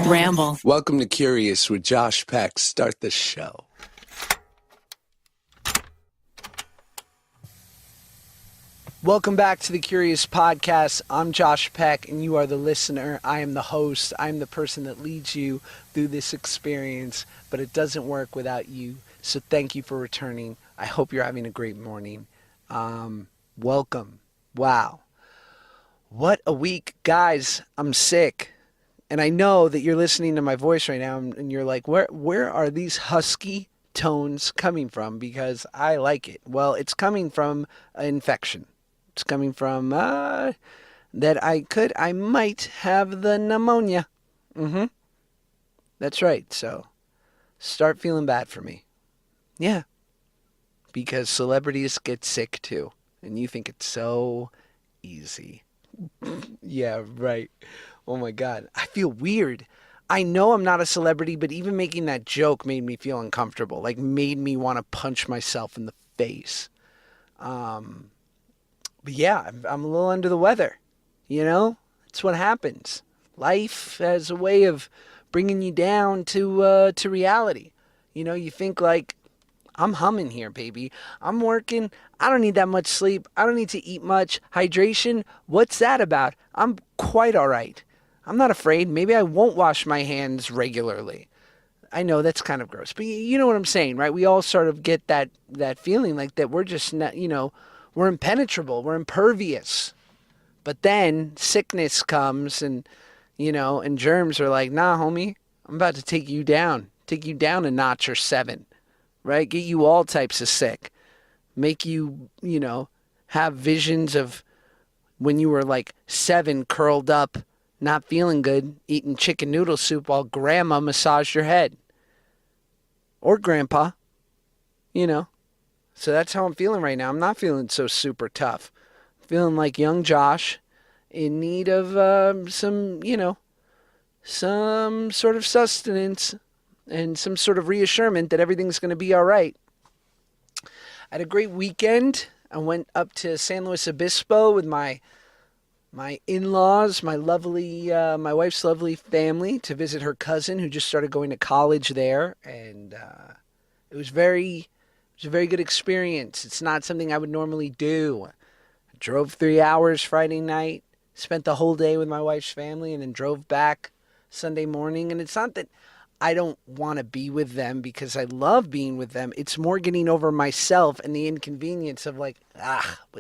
Ramble. Welcome to Curious with Josh Peck. Start the show. Welcome back to the Curious Podcast. I'm Josh Peck, and you are the listener. I am the host. I'm the person that leads you through this experience, but it doesn't work without you. So thank you for returning. I hope you're having a great morning. Welcome. Wow. What a week. Guys, I'm sick. And I know that you're listening to my voice right now, and you're like, where are these husky tones coming from? Because I like it. Well, it's coming from an infection. It's coming from that I might have the pneumonia. That's right. So start feeling bad for me. Yeah. Because celebrities get sick too. And you think it's so easy. Yeah, right. Oh my God. I feel weird. I know I'm not a celebrity, but even making that joke made me feel uncomfortable. Like made me want to punch myself in the face. But yeah, I'm a little under the weather. You know, it's what happens. Life has a way of bringing you down to reality. You know, you think like, I'm humming here, baby. I'm working. I don't need that much sleep. I don't need to eat much. Hydration, what's that about? I'm quite all right. I'm not afraid. Maybe I won't wash my hands regularly. I know that's kind of gross, but you know what I'm saying, right? We all sort of get that feeling like that we're just not, we're impenetrable, we're impervious. But then sickness comes and, and germs are like, nah, homie, I'm about to take you down a notch or 7, right? Get you all types of sick. Make you, have visions of when you were like 7 curled up, not feeling good, eating chicken noodle soup while grandma massaged your head. Or grandpa, So that's how I'm feeling right now. I'm not feeling so super tough. I'm feeling like young Josh in need of some sort of sustenance and some sort of reassurance that everything's going to be all right. I had a great weekend. I went up to San Luis Obispo with my in-laws, my wife's lovely family, to visit her cousin who just started going to college there, and it was a very good experience. It's not something I would normally do. I drove 3 hours Friday night, spent the whole day with my wife's family, and then drove back Sunday morning. And it's not that I don't want to be with them because I love being with them. It's more getting over myself and the inconvenience of with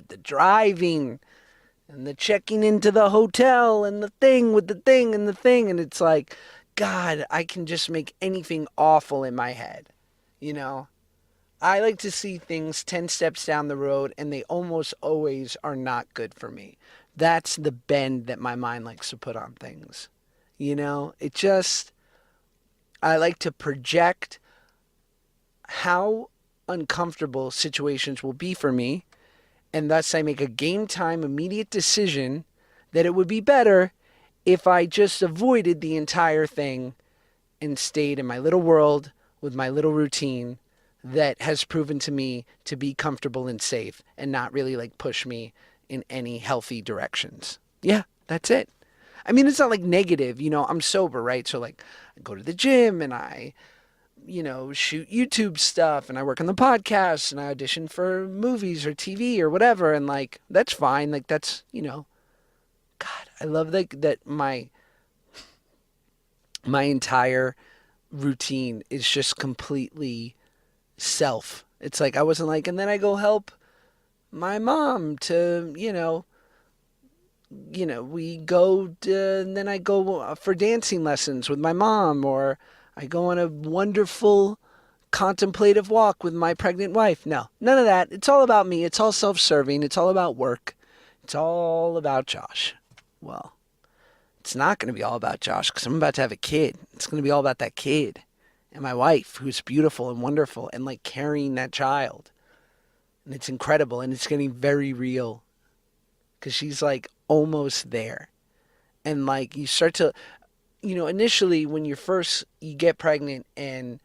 the driving and the checking into the hotel and the thing with the thing and the thing. And it's like, God, I can just make anything awful in my head. I like to see things 10 steps down the road, and they almost always are not good for me. That's the bend that my mind likes to put on things. I like to project how uncomfortable situations will be for me, and thus I make a game time immediate decision that it would be better if I just avoided the entire thing and stayed in my little world with my little routine that has proven to me to be comfortable and safe and not really push me in any healthy directions. Yeah, that's it. I mean, it's not negative, I'm sober, right? So I go to the gym and I, shoot YouTube stuff and I work on the podcast and I audition for movies or TV or whatever. And that's fine. That's, God, I love that my entire routine is just completely self. It's I wasn't and then I go help my mom to, we go and then I go for dancing lessons with my mom, or I go on a wonderful contemplative walk with my pregnant wife. No, none of that. It's all about me. It's all self-serving. It's all about work. It's all about Josh. Well, it's not going to be all about Josh because I'm about to have a kid. It's going to be all about that kid and my wife, who's beautiful and wonderful, and carrying that child. And it's incredible, and it's getting very real because she's almost there. And you start to, initially when you get pregnant and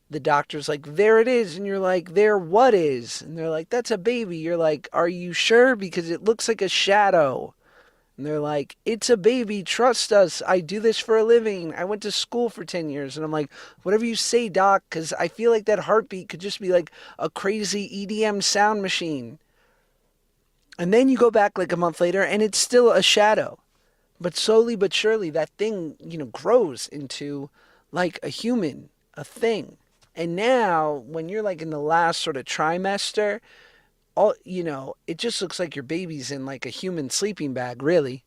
the doctor's there it is, and you're there what is? And they're that's a baby. You're are you sure? Because it looks like a shadow. And they're like, it's a baby, trust us. I do this for a living. I went to school for 10 years. And I'm like, whatever you say, doc, because I feel like that heartbeat could just be like a crazy EDM sound machine. And then you go back like a month later and it's still a shadow. But slowly but surely that thing, grows into like a human, a thing. And now when you're like in the last sort of trimester, it just looks like your baby's in like a human sleeping bag, really.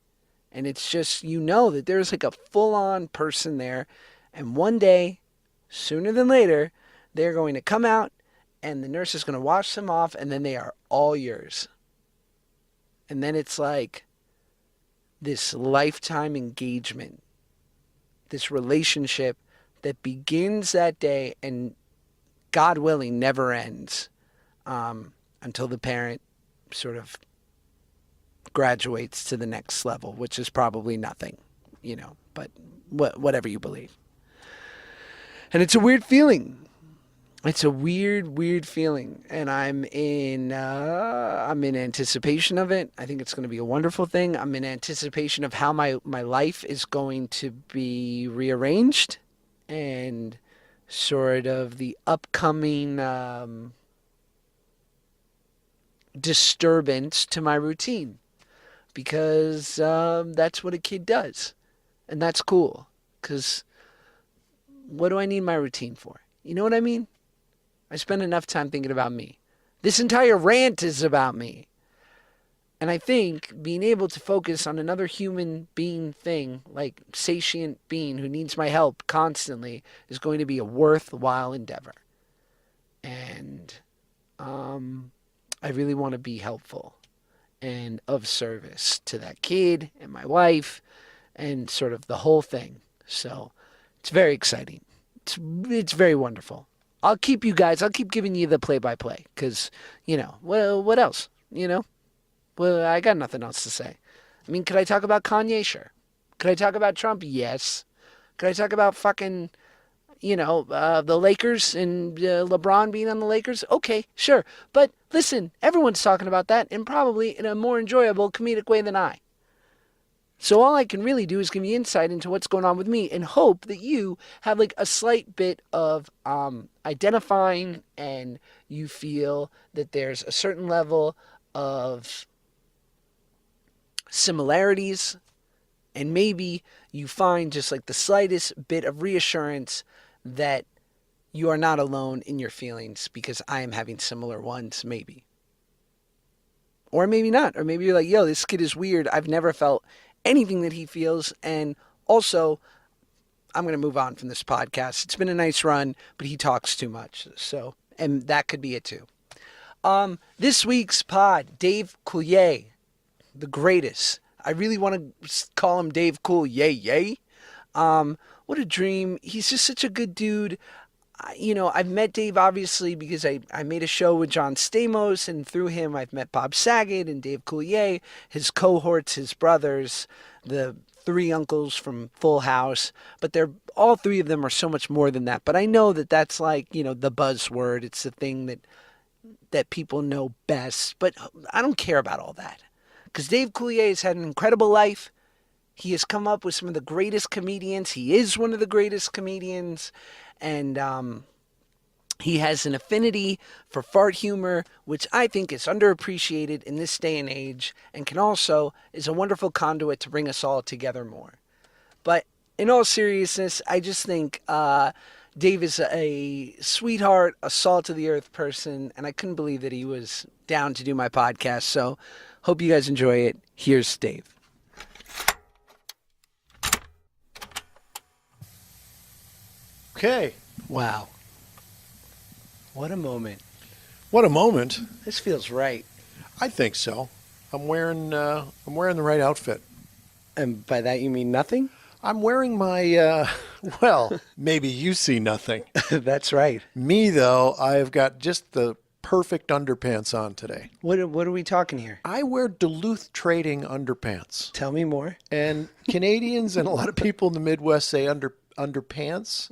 And it's just, that there's like a full-on person there. And one day, sooner than later, they're going to come out and the nurse is going to wash them off and then they are all yours. And then it's like this lifetime engagement, this relationship that begins that day and, God willing, never ends. Until the parent sort of graduates to the next level, which is probably nothing, but whatever you believe. And it's a weird feeling. It's a weird, weird feeling. And I'm in anticipation of it. I think it's going to be a wonderful thing. I'm in anticipation of how my life is going to be rearranged and sort of the upcoming disturbance to my routine, because that's what a kid does, and that's cool, because what do I need my routine for? You know what I mean? I spend enough time thinking about me. This entire rant is about me, and I think being able to focus on another human being thing, like sentient being who needs my help constantly, is going to be a worthwhile endeavor. And I really want to be helpful and of service to that kid and my wife and sort of the whole thing. So it's very exciting. It's very wonderful. I'll keep giving you the play-by-play because, what else? Well, I got nothing else to say. I mean, could I talk about Kanye? Sure. Could I talk about Trump? Yes. Could I talk about fucking the Lakers and LeBron being on the Lakers? Okay, sure. But listen, everyone's talking about that, and probably in a more enjoyable comedic way than I. So all I can really do is give you insight into what's going on with me and hope that you have like a slight bit of identifying, and you feel that there's a certain level of similarities, and maybe you find just like the slightest bit of reassurance that you are not alone in your feelings, because I am having similar ones, maybe. Or maybe not. Or maybe you're like, yo, this kid is weird. I've never felt anything that he feels. And also, I'm going to move on from this podcast. It's been a nice run, but he talks too much. So, and that could be it too. This week's pod, Dave Coulier, the greatest. I really want to call him Dave Coulier. What a dream. He's just such a good dude. I've met Dave obviously because I made a show with John Stamos, and through him I've met Bob Saget and Dave Coulier, his cohorts, his brothers, the three uncles from Full House. But all three of them are so much more than that. But I know that that's like, the buzzword. It's the thing that people know best. But I don't care about all that, because Dave Coulier has had an incredible life. He has come up with some of the greatest comedians. He is one of the greatest comedians. And he has an affinity for fart humor, which I think is underappreciated in this day and age, and is a wonderful conduit to bring us all together more. But in all seriousness, I just think Dave is a sweetheart, a salt-of-the-earth person, and I couldn't believe that he was down to do my podcast. So hope you guys enjoy it. Here's Dave. Okay. Wow. What a moment. What a moment. This feels right. I think so. I'm wearing the right outfit. And by that you mean nothing? I'm wearing my well, maybe you see nothing. That's right. Me though, I've got just the perfect underpants on today. What are we talking here? I wear Duluth Trading underpants. Tell me more. And Canadians and a lot of people in the Midwest say underpants.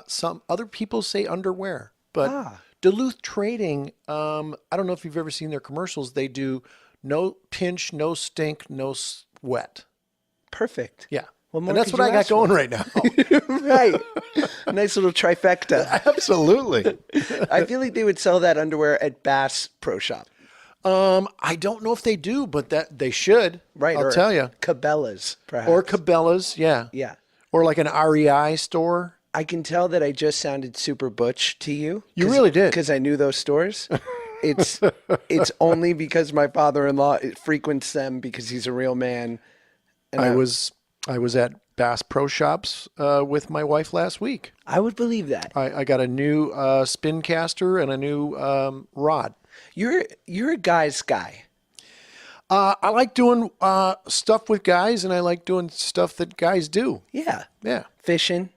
Some other people say underwear. But Duluth Trading, I don't know if you've ever seen their commercials. They do no pinch, no stink, no wet. Perfect. Yeah. What more And that's could what you I got ask for? going right now. Right. Nice little trifecta. Absolutely. I feel like they would sell that underwear at Bass Pro Shop. I don't know if they do, but that they should. Right. I'll or tell you. Cabela's, perhaps. Or Cabela's, yeah. Yeah. Or like an REI store. I can tell that I just sounded super butch to you. You really did. Because I knew those stores. It's only because my father-in-law frequents them because he's a real man. And I was at Bass Pro Shops with my wife last week. I would believe that. I got a new spin caster and a new rod. You're a guy's guy. I like doing stuff with guys, and I like doing stuff that guys do. Yeah. Yeah. Fishing.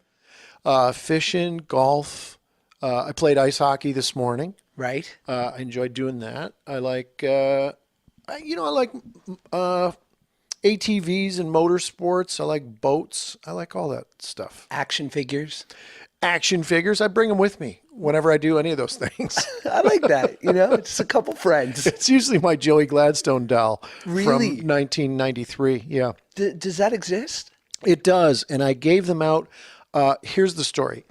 Fishing, golf. I played ice hockey this morning. Right. I enjoyed doing that. I like, I like ATVs and motorsports. I like boats. I like all that stuff. Action figures. Action figures. I bring them with me whenever I do any of those things. I like that. It's a couple friends. It's usually my Joey Gladstone doll Really? from 1993. Yeah. Does that exist? It does. And I gave them out. Here's the story.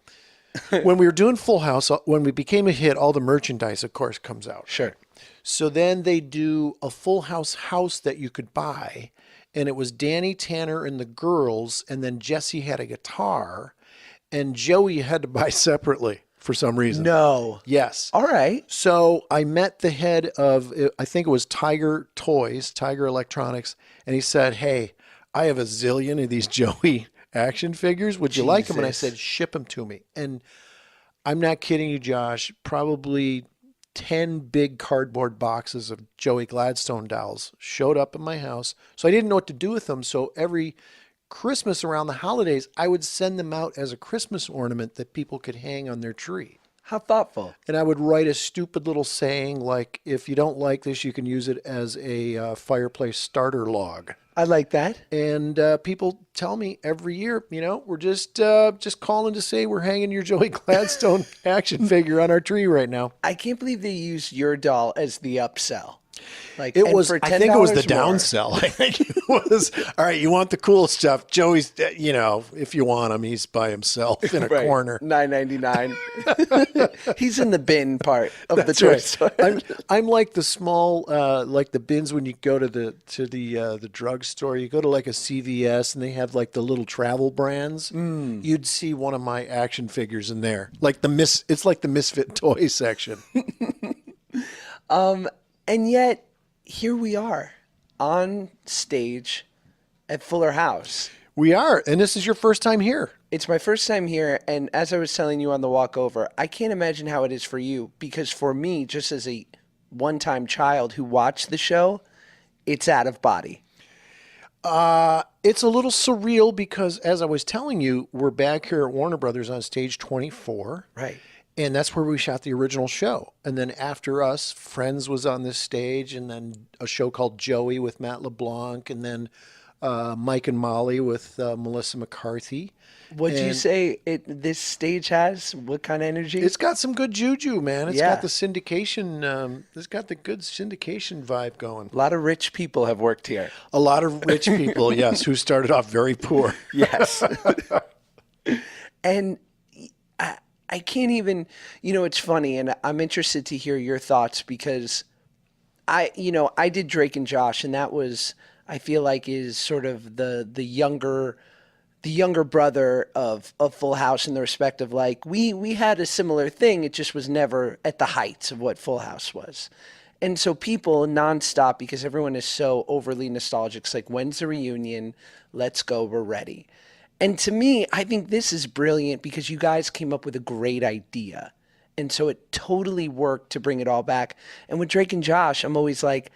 When we were doing Full House, when we became a hit, all the merchandise, of course, comes out. Sure. So then they do a Full House that you could buy. And it was Danny, Tanner, and the girls. And then Jesse had a guitar. And Joey had to buy separately for some reason. No. Yes. All right. So I met the head of, I think it was Tiger Toys, Tiger Electronics. And he said, hey, I have a zillion of these Joey action figures. Would you like them? And I said, ship them to me. And I'm not kidding you, Josh, probably 10 big cardboard boxes of Joey Gladstone dolls showed up in my house. So I didn't know what to do with them. So every Christmas around the holidays, I would send them out as a Christmas ornament that people could hang on their tree. How thoughtful. And I would write a stupid little saying like, if you don't like this, you can use it as a fireplace starter log. I like that. And people tell me every year, we're just calling to say we're hanging your Joey Gladstone action figure on our tree right now. I can't believe they used your doll as the upsell. Like It and was, for I think it was the $10 more. downsell. I think it was, all right, you want the cool stuff. Joey's, if you want him, he's by himself in a Right. corner. $9.99. He's in the bin part of the toy Right. store. I'm like the small, like the bins when you go to the drugstore. You go to like a CVS and they have like the little travel brands. You'd see one of my action figures in there, like it's like the Misfit toy section. And yet, here we are on stage at Fuller House. We are, and this is your first time here. It's my first time here, and as I was telling you on the walk over, I can't imagine how it is for you, because for me, just as a one-time child who watched the show, it's out of body. It's a little surreal because, as I was telling you, we're back here at Warner Brothers on stage 24. Right. And that's where we shot the original show. And then after us, Friends was on this stage, and then a show called Joey with Matt LeBlanc, and then Mike and Molly with Melissa McCarthy. What'd you say this stage has? What kind of energy? It's got some good juju, man. It's Yeah. got the syndication. It's got the good syndication vibe going. A lot of rich people have worked here. A lot of rich people, yes, who started off very poor. Yes. And I can't even, it's funny, and I'm interested to hear your thoughts because I did Drake and Josh, and that was, I feel like, is sort of the younger brother of Full House in the respect of like, we had a similar thing. It just was never at the heights of what Full House was. And so people nonstop, because everyone is so overly nostalgic, it's like, when's the reunion? Let's go. We're ready. And to me, I think this is brilliant because you guys came up with a great idea. And so it totally worked to bring it all back. And with Drake and Josh, I'm always like,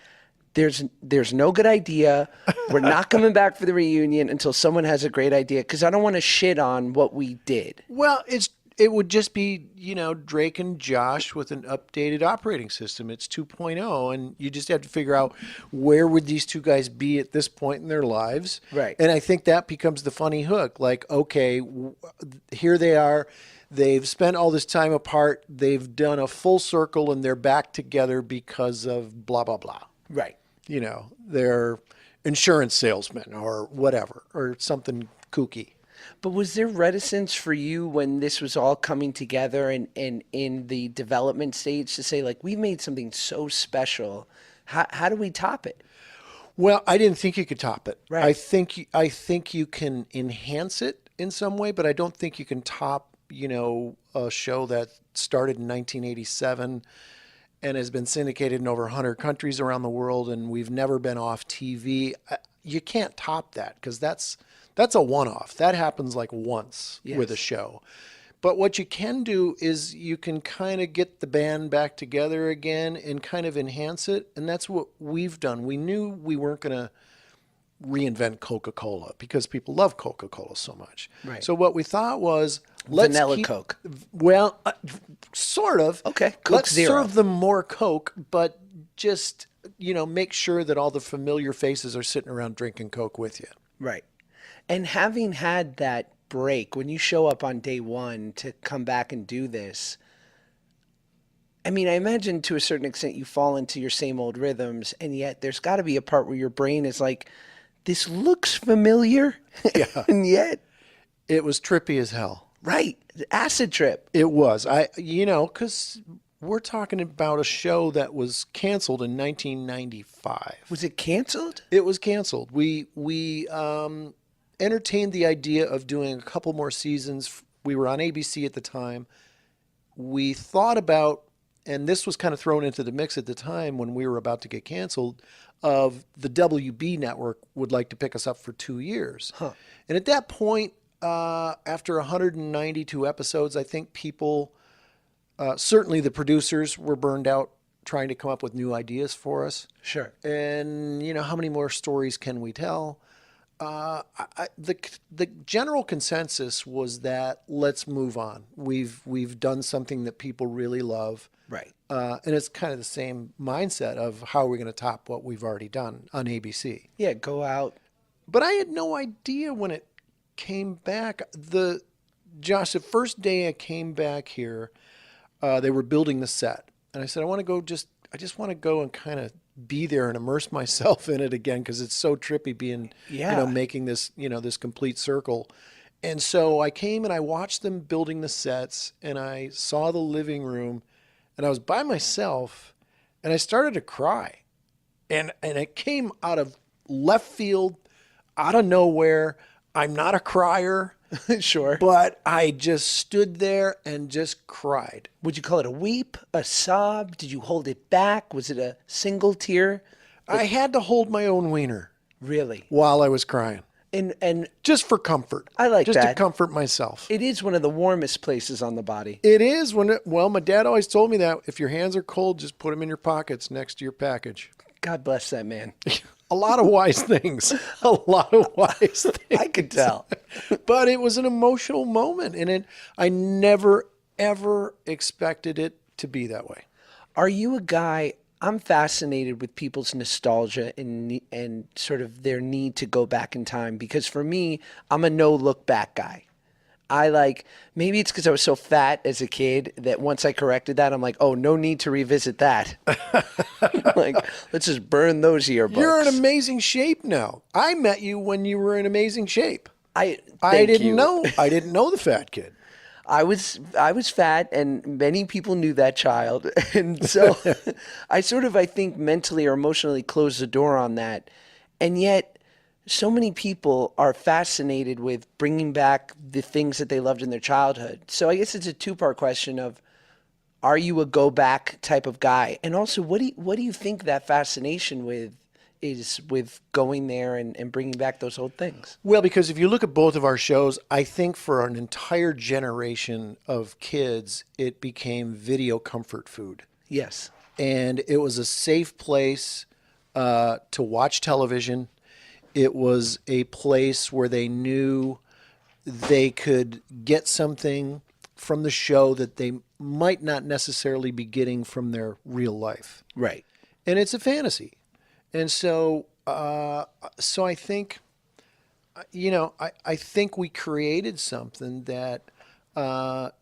there's no good idea. We're not coming back for the reunion until someone has a great idea, because I don't want to shit on what we did. Well, it would just be, Drake and Josh with an updated operating system. It's 2.0, and you just have to figure out where would these two guys be at this point in their lives. Right. And I think that becomes the funny hook. Like, okay, here they are. They've spent all this time apart. They've done a full circle, and they're back together because of blah, blah, blah. Right. They're insurance salesman or whatever, or something kooky. But was there reticence for you when this was all coming together and in the development stage to say, like, we made something so special? How do we top it? Well, I didn't think you could top it. Right. I think you can enhance it in some way, but I don't think you can top, a show that started in 1987 and has been syndicated in over 100 countries around the world, and we've never been off TV. You can't top that because that's a one-off. That happens like once with a show. But what you can do is you can kind of get the band back together again and kind of enhance it. And that's what we've done. We knew we weren't going to reinvent Coca-Cola because people love Coca-Cola so much. Right. So what we thought was, let's Vanilla Coke. Well, sort of. Okay. Coke Let's Zero. serve them more Coke, but just, make sure that all the familiar faces are sitting around drinking Coke with you. Right. And having had that break, when you show up on day one to come back and do this, I mean, I imagine to a certain extent you fall into your same old rhythms, and yet there's got to be a part where your brain is like, this looks familiar. Yeah. And yet, It was trippy as hell. right, acid trip. It was. Because we're talking about a show that was canceled in 1995. Was it canceled? It was canceled. We entertained the idea of doing a couple more seasons. We were on ABC at the time. We thought about, and this was kind of thrown into the mix at the time when we were about to get canceled, of the WB network would like to pick us up for 2 years. Huh. And at that point, after 192 episodes, I think people, certainly the producers, were burned out trying to come up with new ideas for us. Sure. And, how many more stories can we tell? The general consensus was that let's move on. We've done something that people really love. Right. And it's kind of the same mindset of how are we going to top what we've already done on ABC. Yeah, go out. But I had no idea when it came back. Josh, the first day I came back here, they were building the set. And I said, I just want to go and kind of be there and immerse myself in it again because it's so trippy being, making this, this complete circle. And so I came and I watched them building the sets and I saw the living room and I was by myself and I started to cry. And it came out of left field, out of nowhere. I'm not a crier. Sure. But I just stood there and just cried. Would you call it a weep, a sob? Did you hold it back? Was it a single tear? I had to hold my own wiener Really? while I was crying. And Just for comfort. I like just that. to comfort myself. it is one of the warmest places on the body. It is well, my dad always told me that if your hands are cold, just put them in your pockets next to your package. God bless that man. A lot of wise things. A lot of wise things. I could tell. But it was an emotional moment, and I never, ever expected it to be that way. Are you a guy? I'm fascinated with people's nostalgia and sort of their need to go back in time because for me, I'm a no look back guy. Maybe it's because I was so fat as a kid that once I corrected that, I'm like, oh, no need to revisit that. Like, let's just burn those yearbooks. You're in amazing shape now. I met you when you were in amazing shape. I didn't know the fat kid. I was fat, and many people knew that child, and so I think mentally or emotionally closed the door on that, and yet so many people are fascinated with bringing back the things that they loved in their childhood. So I guess it's a two-part question of, are you a go back type of guy, and also what do you think that fascination is with going there and bringing back those old things? Well, because if you look at both of our shows, I think for an entire generation of kids, it became video comfort food. Yes. And it was a safe place to watch television. It was a place where they knew they could get something from the show that they might not necessarily be getting from their real life. Right. And it's a fantasy. And so I think, I think we created something that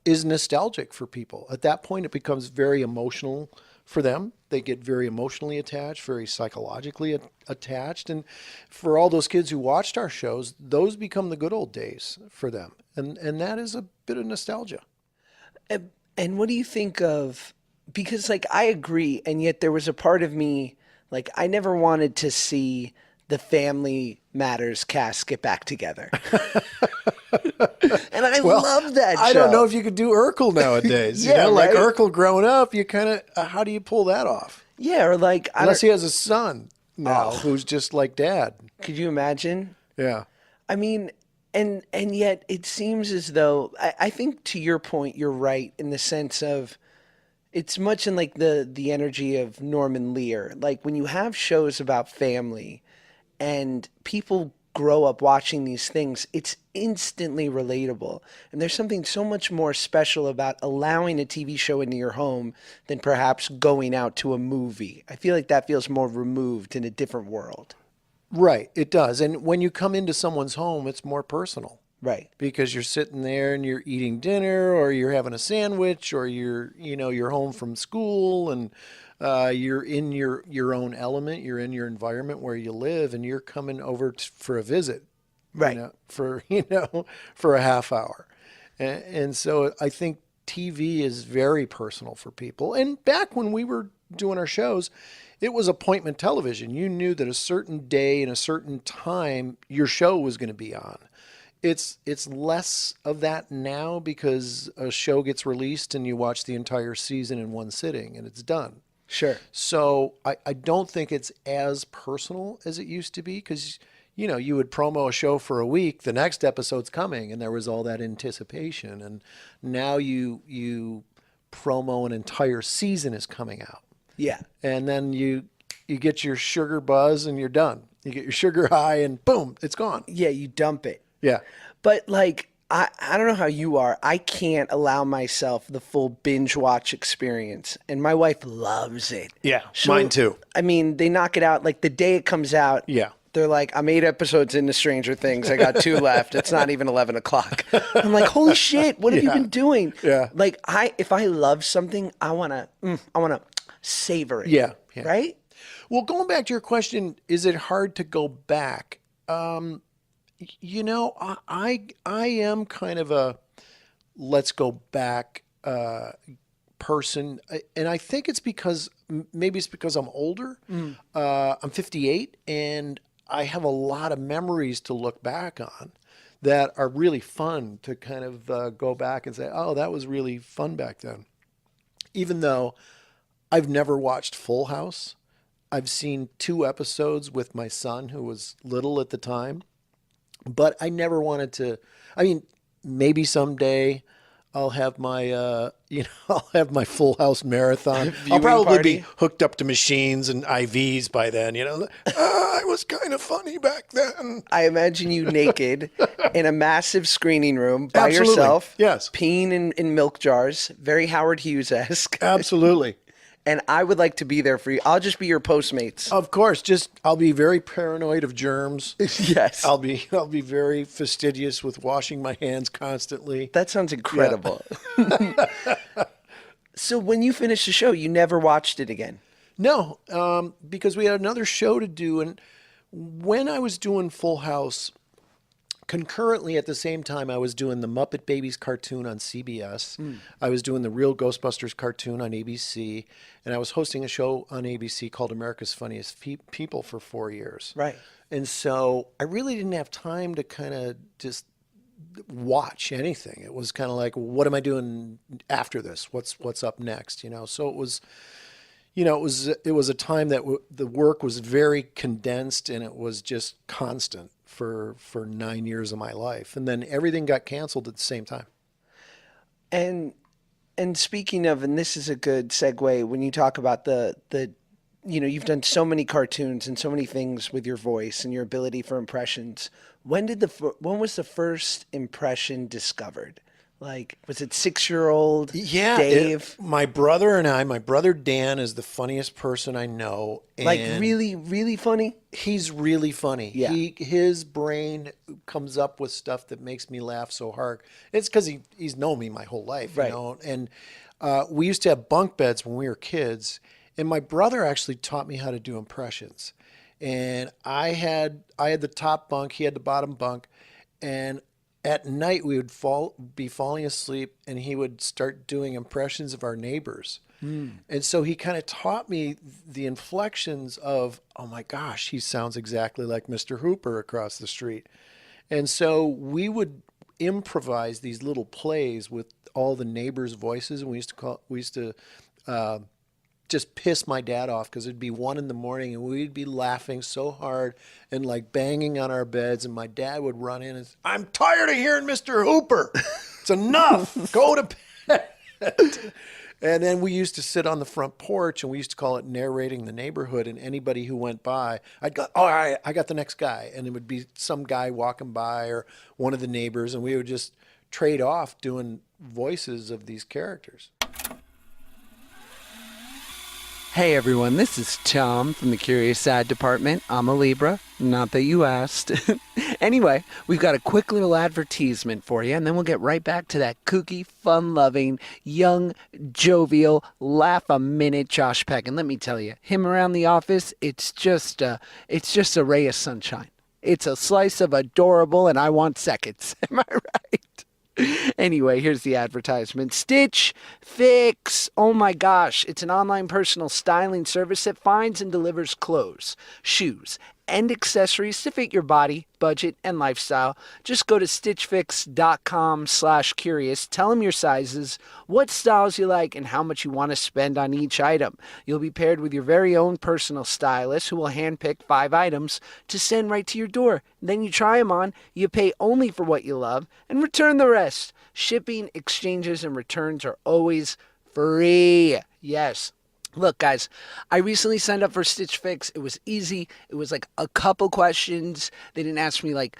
is nostalgic for people. At that point, it becomes very emotional for them. They get very emotionally attached, very psychologically attached. And for all those kids who watched our shows, those become the good old days for them. And that is a bit of nostalgia. And what do you think of, because like I agree, and yet there was a part of me, like I never wanted to see the Family Matters cast get back together. And I love that show. I don't know if you could do Urkel nowadays. Yeah, like right? Urkel growing up, you kind of, how do you pull that off? Yeah, or like, Unless he has a son now who's just like dad. could you imagine? Yeah. I mean, and yet it seems as though, I think to your point, you're right in the sense of, it's much in like the energy of Norman Lear. Like when you have shows about family and people grow up watching these things, it's instantly relatable. And there's something so much more special about allowing a TV show into your home than perhaps going out to a movie. I feel like that feels more removed in a different world. Right, it does. And when you come into someone's home, it's more personal. Right. Because you're sitting there and you're eating dinner, or you're having a sandwich, or you're home from school, and you're in your own element. You're in your environment where you live, and you're coming over for a visit, Right. for a half hour, and so I think TV is very personal for people. And back when we were doing our shows, it was appointment television. You knew that a certain day and a certain time your show was going to be on. It's less of that now because a show gets released and you watch the entire season in one sitting and it's done. Sure. So I don't think it's as personal as it used to be because, you would promo a show for a week, the next episode's coming, and there was all that anticipation. And now you promo an entire season is coming out. Yeah. And then you get your sugar buzz and you're done. You get your sugar high and boom, it's gone. Yeah, you dump it. Yeah. But like, I don't know how you are. I can't allow myself the full binge watch experience. And my wife loves it. Yeah, mine too. I mean, they knock it out like the day it comes out. Yeah. They're like, I'm 8 episodes into Stranger Things. I got 2 left. It's not even 11 o'clock. I'm like, holy shit, what have you been doing? Yeah. Like if I love something, I wanna savor it. Yeah. Right? Well, going back to your question, is it hard to go back? I am kind of a let's go back person, and I think it's because maybe it's because I'm older. I'm 58, and I have a lot of memories to look back on that are really fun to kind of go back and say, oh, that was really fun back then. Even though I've never watched Full House, I've seen 2 episodes with my son who was little at the time. But I never wanted to. I mean, maybe someday I'll have my, I'll have my Full House marathon. I'll probably be hooked up to machines and IVs by then. I was kind of funny back then. I imagine you naked in a massive screening room by Absolutely. yourself. Yes. Peeing in milk jars. Very Howard Hughes-esque. Absolutely. And I would like to be there for you. I'll just be your Postmates. Of course, I'll be very paranoid of germs. Yes. I'll be very fastidious with washing my hands constantly. That sounds incredible. Yeah. So when you finished the show, you never watched it again? No, because we had another show to do, and when I was doing Full House, concurrently at the same time, I was doing the Muppet Babies cartoon on CBS. I was doing the Real Ghostbusters cartoon on ABC, and I was hosting a show on ABC called America's Funniest People for 4 years. Right. And so I really didn't have time to kind of just watch anything. It was kind of like, what am I doing after this? What's up next? So it was. It was a time that the work was very condensed, and it was just constant for 9 years of my life. And then everything got canceled at the same time. And speaking of, and this is a good segue when you talk about the you've done so many cartoons and so many things with your voice and your ability for impressions. When was the first impression discovered? Like, was it 6-year-old Dave? My brother and my brother Dan is the funniest person I know. Like, really, really funny? He's really funny. Yeah. His brain comes up with stuff that makes me laugh so hard. It's because he's known me my whole life, right. And we used to have bunk beds when we were kids, And my brother actually taught me how to do impressions. And I had the top bunk, he had the bottom bunk, and at night we would be falling asleep, and he would start doing impressions of our neighbors. And so he kind of taught me the inflections of, oh my gosh, he sounds exactly like Mr. Hooper across the street. And so we would improvise these little plays with all the neighbors' voices, and we used to just piss my dad off because it'd be 1 a.m. and we'd be laughing so hard and like banging on our beds, and my dad would run in and say, I'm tired of hearing Mr. Hooper. It's enough. Go to bed. And then we used to sit on the front porch, and we used to call it narrating the neighborhood. And anybody who went by, I'd go, all right, I got the next guy. And it would be some guy walking by or one of the neighbors, and we would just trade off doing voices of these characters. Hey everyone, this is Tom from the Curious Ad Department. I'm a Libra, not that you asked. Anyway, we've got a quick little advertisement for you, and then we'll get right back to that kooky, fun-loving, young, jovial, laugh-a-minute Josh Peck. And let me tell you, him around the office, it's just a ray of sunshine. It's a slice of adorable, and I want seconds. Am I right? Anyway, here's the advertisement. Stitch Fix. Oh my gosh. It's an online personal styling service that finds and delivers clothes, shoes, and accessories to fit your body, budget, and lifestyle. Just go to stitchfix.com/curious. Tell them your sizes, what styles you like, and how much you want to spend on each item. You'll be paired with your very own personal stylist who will handpick 5 items to send right to your door. Then you try them on, you pay only for what you love, and return the rest. Shipping, exchanges, and returns are always free. Yes. Look, guys, I recently signed up for Stitch Fix. It was easy. It was like a couple questions. They didn't ask me like,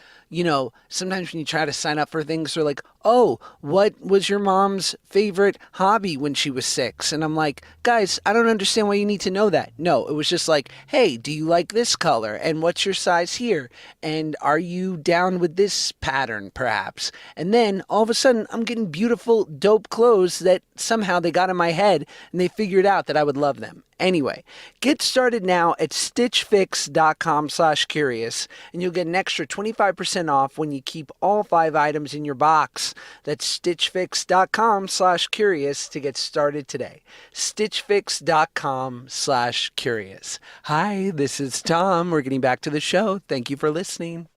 sometimes when you try to sign up for things, they're like, oh, what was your mom's favorite hobby when she was 6? And I'm like, guys, I don't understand why you need to know that. No, it was just like, hey, do you like this color? And what's your size here? And are you down with this pattern, perhaps? And then all of a sudden, I'm getting beautiful, dope clothes that somehow they got in my head, and they figured out that I would love them. Anyway, get started now at stitchfix.com/curious, and you'll get an extra 25% off when you keep all 5 items in your box. That's stitchfix.com/curious to get started today. stitchfix.com/curious. Hi, this is Tom. We're getting back to the show. Thank you for listening.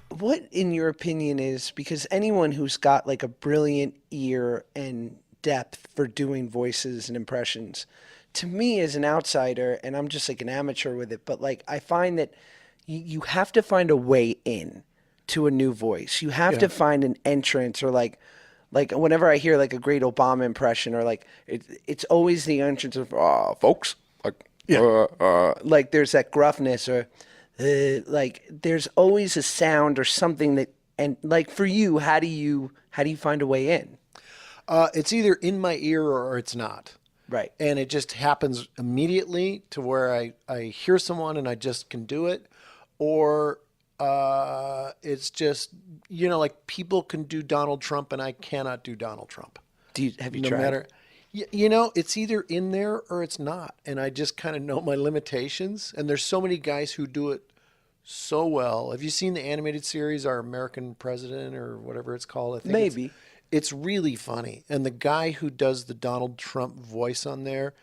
What, in your opinion, is, because anyone who's got like a brilliant ear and depth for doing voices and impressions, to me as an outsider, and I'm just like an amateur with it, but like I find that you have to find a way in to a new voice. You have to find an entrance, or like whenever I hear like a great Obama impression, or like it's always the entrance of folks, like like there's that gruffness, or like there's always a sound or something that, and like for you, how do you find a way in? It's either in my ear or it's not. Right. And it just happens immediately to where I hear someone and I just can do it. Or it's just, like people can do Donald Trump and I cannot do Donald Trump. Have you tried? It's either in there or it's not. And I just kind of know my limitations. And there's so many guys who do it so well. Have you seen the animated series, Our American President, or whatever it's called? I think maybe. It's really funny. And the guy who does the Donald Trump voice on there,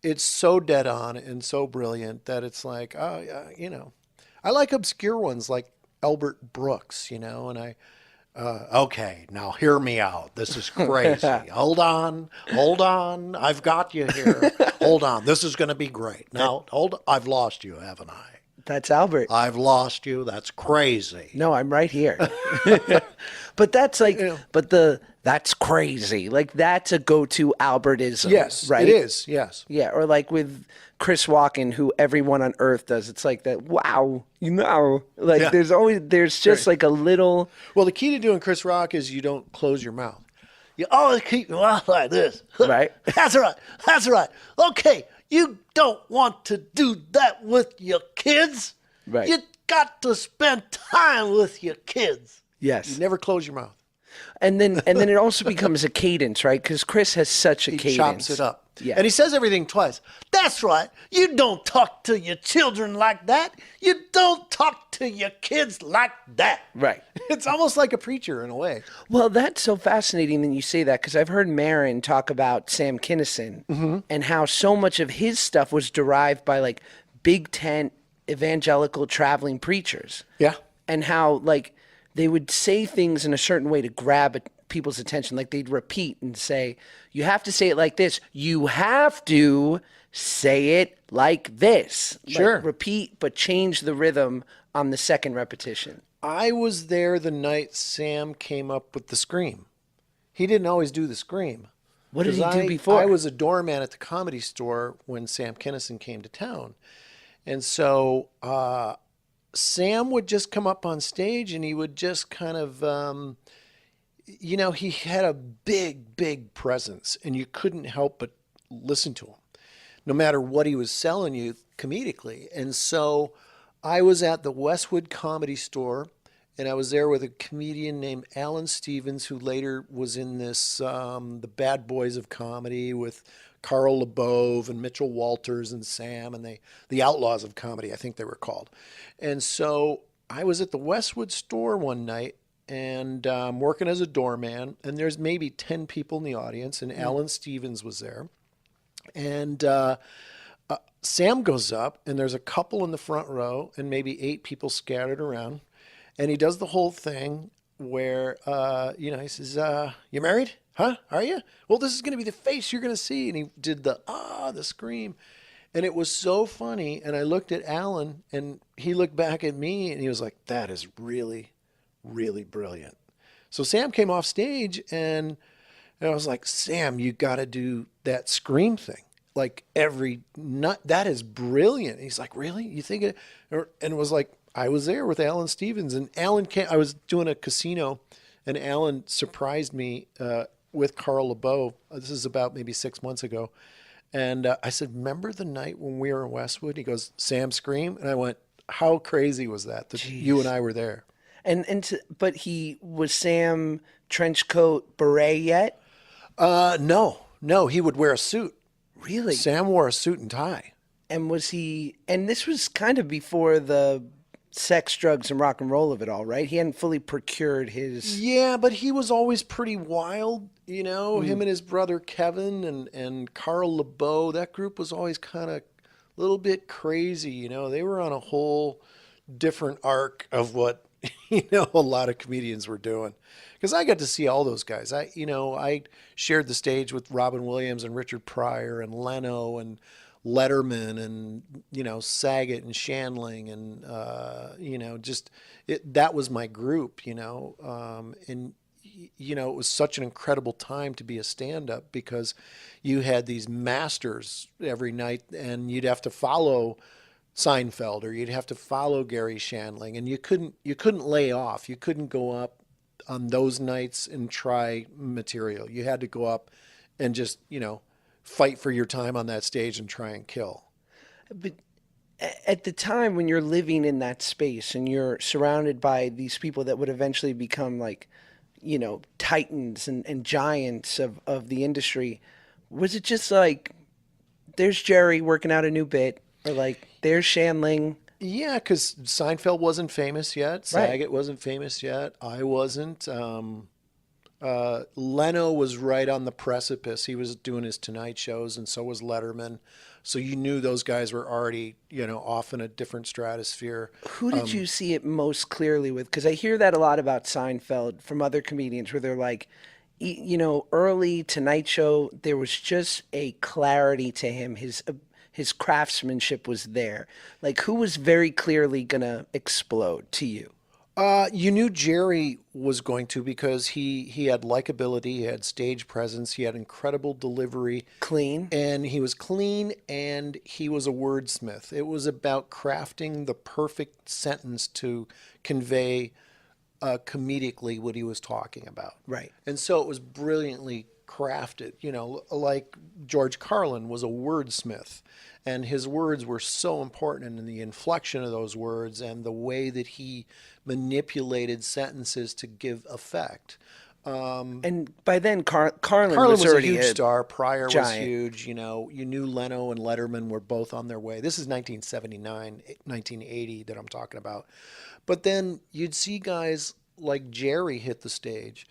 it's so dead on and so brilliant that it's like, I like obscure ones like Albert Brooks, and okay, now hear me out. This is crazy. Hold on. I've got you here. Hold on. This is going to be great. Now, I've lost you, haven't I? That's Albert. I've lost you. That's crazy. No, I'm right here. But that's like, that's crazy. Like that's a go-to Albertism. Yes, right? It is. Yes. Yeah. Or like with Chris Walken, who everyone on earth does. It's like that. Wow. Like there's just like a little. Well, the key to doing Chris Rock is you don't close your mouth. You always keep your mouth like this. Right. That's right. Okay. You don't want to do that with your kids. Right. You got to spend time with your kids. Yes. You never close your mouth. And then it also becomes a cadence, right? Because Chris has such a cadence. He chops it up. Yeah. And he says everything twice. That's right. You don't talk to your children like that. You don't talk to your kids like that. Right. It's almost like a preacher in a way. Well, that's so fascinating that you say that, because I've heard Marin talk about Sam Kinison and how so much of his stuff was derived by like big tent evangelical traveling preachers. Yeah. And how like they would say things in a certain way to grab people's attention. Like they'd repeat and say, you have to say it like this. You have to say it like this. Sure. Like, repeat, but change the rhythm on the second repetition. I was there the night Sam came up with the scream. He didn't always do the scream. What did he 'Cause do before? I was a doorman at the Comedy Store when Sam Kinison came to town. And so Sam would just come up on stage and he would just kind of, he had a big, big presence and you couldn't help but listen to him, no matter what he was selling you comedically. And so I was at the Westwood Comedy Store and I was there with a comedian named Alan Stevens, who later was in this, the Bad Boys of Comedy with Carl LeBove and Mitchell Walters and Sam and the Outlaws of Comedy, I think they were called. And so I was at the Westwood store one night and working as a doorman, and there's maybe 10 people in the audience, and Alan Stevens was there. And Sam goes up, and there's a couple in the front row and maybe 8 people scattered around. And he does the whole thing where, he says, you married? Huh? Are you? Well, this is going to be the face you're going to see. And he did the scream. And it was so funny. And I looked at Alan and he looked back at me and he was like, that is really, really brilliant. So Sam came off stage and I was like, Sam, you got to do that scream thing. Like every nut, that is brilliant. And he's like, really? You think it? And it was like, I was there with Alan Stevens and Alan came, I was doing a casino and Alan surprised me with Carl LeBeau. This is about maybe 6 months ago. And I said, remember the night when we were in Westwood? He goes, Sam scream? And I went, how crazy was that you and I were there? But he was Sam trench coat beret yet? No, he would wear a suit. Really? Sam wore a suit and tie. And and this was kind of before the sex, drugs, and rock and roll of it all, right? He hadn't fully procured his... Yeah, but he was always pretty wild, him and his brother Kevin and Carl LeBeau. That group was always kind of a little bit crazy, They were on a whole different arc of what, a lot of comedians were doing. Because I got to see all those guys. I shared the stage with Robin Williams and Richard Pryor and Leno and Letterman and, Saget and Shandling and, that was my group, and, it was such an incredible time to be a stand-up because you had these masters every night and you'd have to follow Seinfeld or you'd have to follow Gary Shandling and you couldn't lay off. You couldn't go up on those nights and try material. You had to go up and just, fight for your time on that stage and try and kill. But at the time when you're living in that space and you're surrounded by these people that would eventually become like, titans and giants of the industry, was it just like, there's Jerry working out a new bit, or like, there's Shandling? Yeah, because Seinfeld wasn't famous yet. Saget wasn't famous yet. I wasn't. Leno was right on the precipice. He was doing his Tonight shows, and so was Letterman. So you knew those guys were already, off in a different stratosphere. Who did you see it most clearly with? Because I hear that a lot about Seinfeld from other comedians where they're like, early Tonight Show, there was just a clarity to him. His craftsmanship was there. Like, who was very clearly going to explode to you? You knew Jerry was going to because he had likability, he had stage presence, he had incredible delivery. Clean. And he was clean and he was a wordsmith. It was about crafting the perfect sentence to convey comedically what he was talking about. Right. And so it was brilliantly crafted, like George Carlin was a wordsmith. And his words were so important in the inflection of those words and the way that he manipulated sentences to give effect. And by then, Carlin Carlin was was a already huge star. Pryor was giant. huge. You know, you knew Leno and Letterman were both on their way. This is 1979, 1980 that I'm talking about. But then you'd see guys like Jerry hit the stage,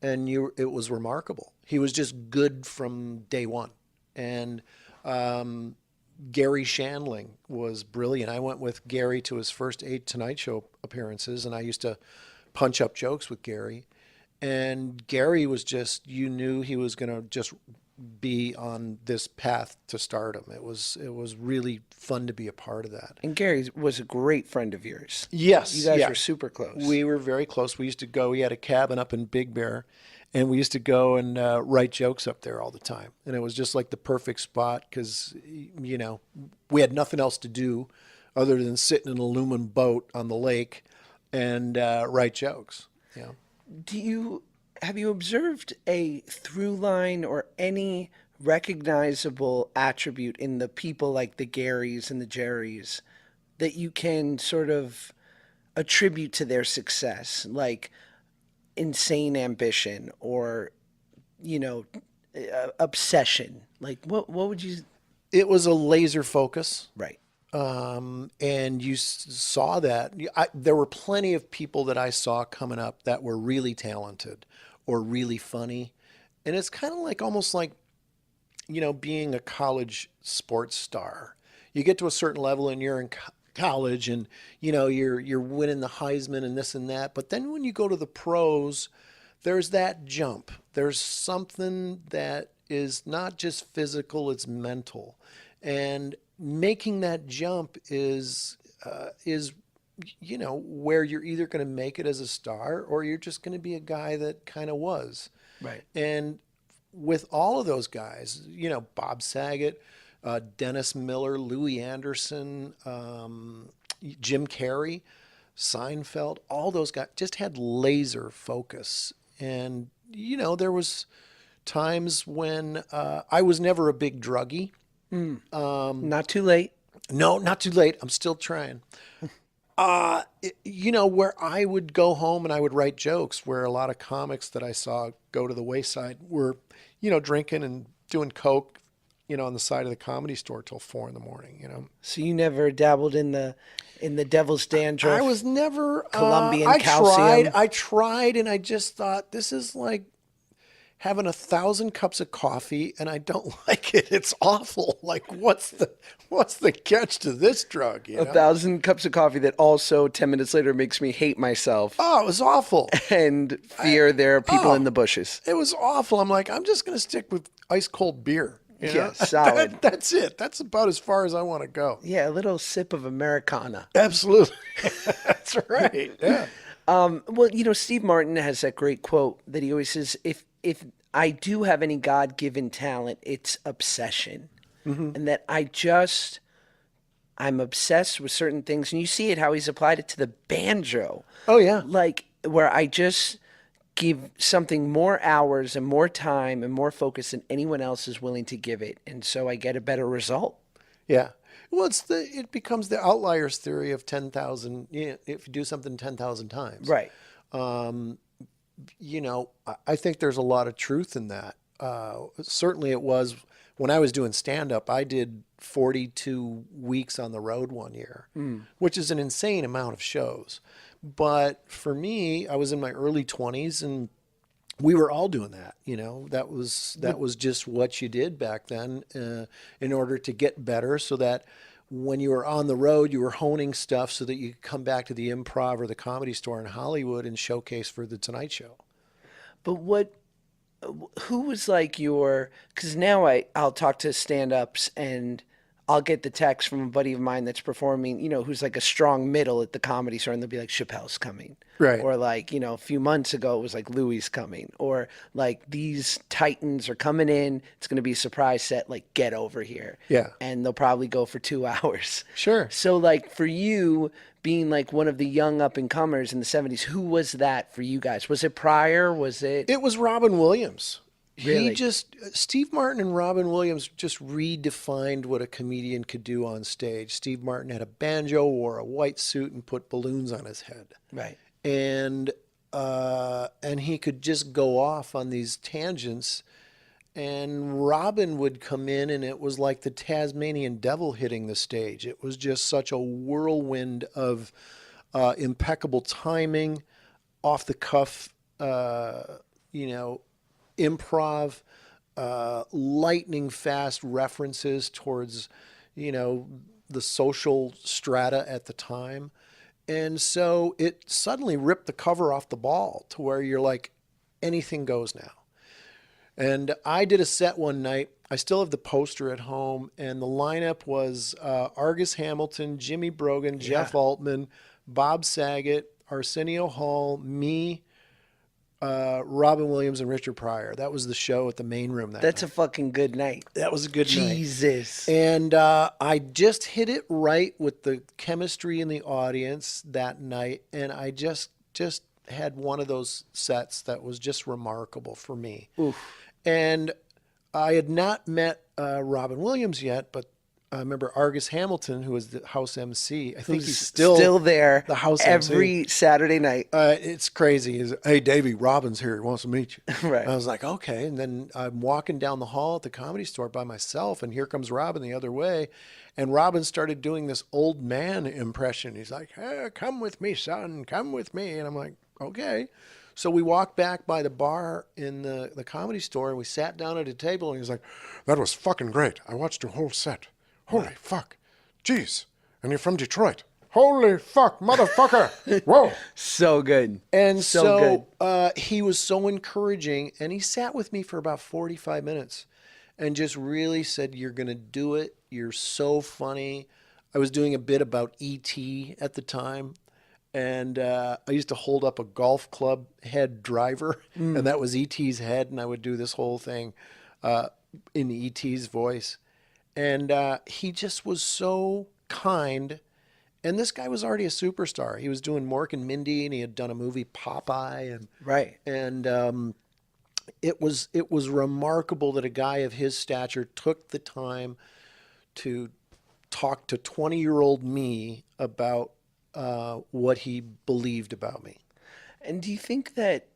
and it was remarkable. He was just good from day one. And Gary Shandling was brilliant. I went with Gary to his first 8 Tonight Show appearances, and I used to punch up jokes with Gary. And Gary was just, you knew he was going to just be on this path to stardom. It was really fun to be a part of that. And Gary was a great friend of yours. Yes, You guys yeah. were super close. We were very close. We used to go. He had a cabin up in Big Bear, and we used to go and write jokes up there all the time. And it was just like the perfect spot because, you know, we had nothing else to do other than sit in an aluminum boat on the lake and write jokes. Yeah. Have you observed a through line or any recognizable attribute in the people like the Garys and the Jerrys that you can sort of attribute to their success, like insane ambition or, obsession? Like what would you? It was a laser focus. Right. And you saw that. There were plenty of people that I saw coming up that were really talented or really funny. And it's kind of like almost like, being a college sports star. You get to a certain level and you're in college and, you're winning the Heisman and this and that. But then when you go to the pros, there's that jump. There's something that is not just physical, it's mental. And making that jump is where you're either going to make it as a star or you're just going to be a guy that kind of was. Right. And with all of those guys, Bob Saget, Dennis Miller, Louis Anderson, Jim Carrey, Seinfeld, all those guys just had laser focus. And, there was times when I was never a big druggie. Not too late. No, not too late. I'm still trying. Where I would go home and I would write jokes, where a lot of comics that I saw go to the wayside were, drinking and doing coke, on the side of the Comedy Store till 4 a.m. So you never dabbled in the devil's dandruff? I was never Colombian calcium. I tried, and I just thought this is like having 1,000 cups of coffee, and I don't like it. It's awful. Like, what's the catch to this drug? 1,000 cups of coffee that also 10 minutes later makes me hate myself Oh, it was awful. and fear there are people in the bushes. It was awful. I'm like, I'm just going to stick with ice cold beer. Yeah, solid. That's it. That's about as far as I want to go. Yeah, a little sip of Americana. Absolutely. That's right. Yeah. Well, Steve Martin has that great quote that he always says, if I do have any God-given talent, it's obsession. Mm-hmm. And that I'm obsessed with certain things. And you see it, how he's applied it to the banjo. Oh, yeah. Like, where I just give something more hours and more time and more focus than anyone else is willing to give it. And so I get a better result. Yeah. Well, it becomes the outliers theory of 10,000, if you do something 10,000 times. Right. I think there's a lot of truth in that. Certainly it was when I was doing stand-up, I did 42 weeks on the road one year, which is an insane amount of shows. But for me, I was in my early 20s and we were all doing that. That was just what you did back then in order to get better, so that when you were on the road, you were honing stuff so that you could come back to the Improv or the Comedy Store in Hollywood and showcase for the Tonight Show. But who was like because now I'll talk to stand-ups and I'll get the text from a buddy of mine that's performing, who's like a strong middle at the Comedy Store, and they'll be like, Chappelle's coming. Right. Or like, a few months ago, it was like Louis coming. Or like, these titans are coming in. It's going to be a surprise set. Like, get over here. Yeah. And they'll probably go for 2 hours. Sure. So like, for you being like one of the young up-and-comers in the 70s, who was that for you guys? Was it Pryor? Was it? It was Robin Williams. Really? Steve Martin and Robin Williams just redefined what a comedian could do on stage. Steve Martin had a banjo, wore a white suit, and put balloons on his head. Right. And and he could just go off on these tangents. And Robin would come in, and it was like the Tasmanian devil hitting the stage. It was just such a whirlwind of impeccable timing, off the cuff, you know, improv, lightning fast references towards, you know, the social strata at the time. And so it suddenly ripped the cover off the ball to where you're like, anything goes now. And I did a set one night. I still have the poster at home, and the lineup was Argus Hamilton, Jimmy Brogan, Jeff Altman, Bob Saget, Arsenio Hall, me, Robin Williams, and Richard Pryor. That was the show at the main room that That's night. a fucking good night. That was a good night. Jesus. And I just hit it right with the chemistry in the audience that night, and I just had one of those sets that was just remarkable for me. Oof. And I had not met Robin Williams yet, but I remember Argus Hamilton, who was the house MC. I think he's still there the house every MC. Saturday night. It's crazy. He's, hey, Davey, Robin's here. He wants to meet you. Right. I was like, okay. And then I'm walking down the hall at the Comedy Store by myself, and here comes Robin the other way. And Robin started doing this old man impression. He's like, hey, come with me, son. Come with me. And I'm like, okay. So we walked back by the bar in the Comedy Store, and we sat down at a table, and he's like, that was fucking great. I watched your whole set. Holy fuck. Jeez. And you're from Detroit. Holy fuck, motherfucker. Whoa. So good. And so good. He was so encouraging, and he sat with me for about 45 minutes and just really said, you're going to do it. You're so funny. I was doing a bit about E.T. at the time. And I used to hold up a golf club head driver, and that was E.T.'s head, and I would do this whole thing in E.T.'s voice. And he just was so kind. And this guy was already a superstar. He was doing Mork and Mindy, and he had done a movie, Popeye. And Right. And it was remarkable that a guy of his stature took the time to talk to 20-year-old me about what he believed about me. And do you think that,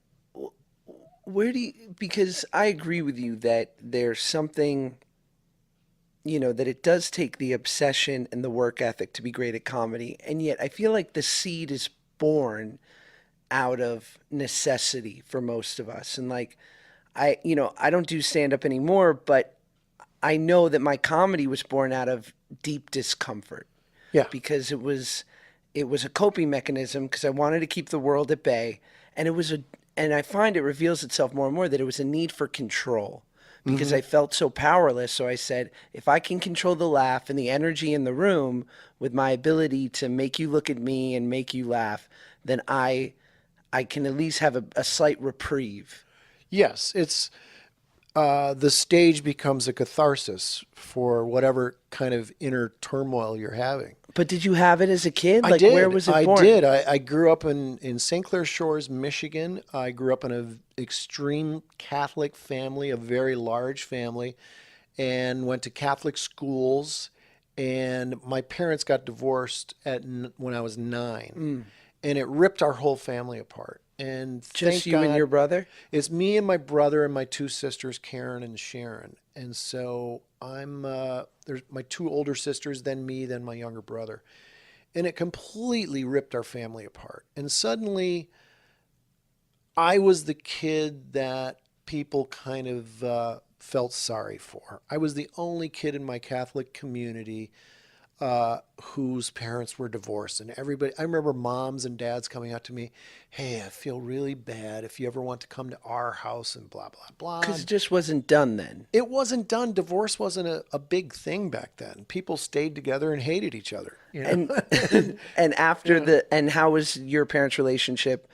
because I agree with you that there's something, that it does take the obsession and the work ethic to be great at comedy. And yet I feel like the seed is born out of necessity for most of us. And like, I don't do stand up anymore, but I know that my comedy was born out of deep discomfort. Yeah. Because it was a coping mechanism, because I wanted to keep the world at bay. And and I find it reveals itself more and more that it was a need for control, because I felt so powerless. So I said, if I can control the laugh and the energy in the room with my ability to make you look at me and make you laugh, then I can at least have a slight reprieve. Yes, it's the stage becomes a catharsis for whatever kind of inner turmoil you're having. But did you have it as a kid? I Like, did. where was it I born? did. I grew up in St. Clair Shores, Michigan. I grew up in an extreme Catholic family, a very large family, and went to Catholic schools. And my parents got divorced when I was 9, and it ripped our whole family apart. And Just thank you and God, your brother? it's me and my brother and my 2 sisters, Karen and Sharon. And so there's my 2 older sisters, then me, then my younger brother. And it completely ripped our family apart. And suddenly I was the kid that people kind of felt sorry for. I was the only kid in my Catholic community whose parents were divorced, and I remember moms and dads coming out to me, hey, I feel really bad if you ever want to come to our house, and blah, blah, blah. Because it just wasn't done then. It wasn't done. Divorce wasn't a big thing back then. People stayed together and hated each other. And and how was your parents' relationship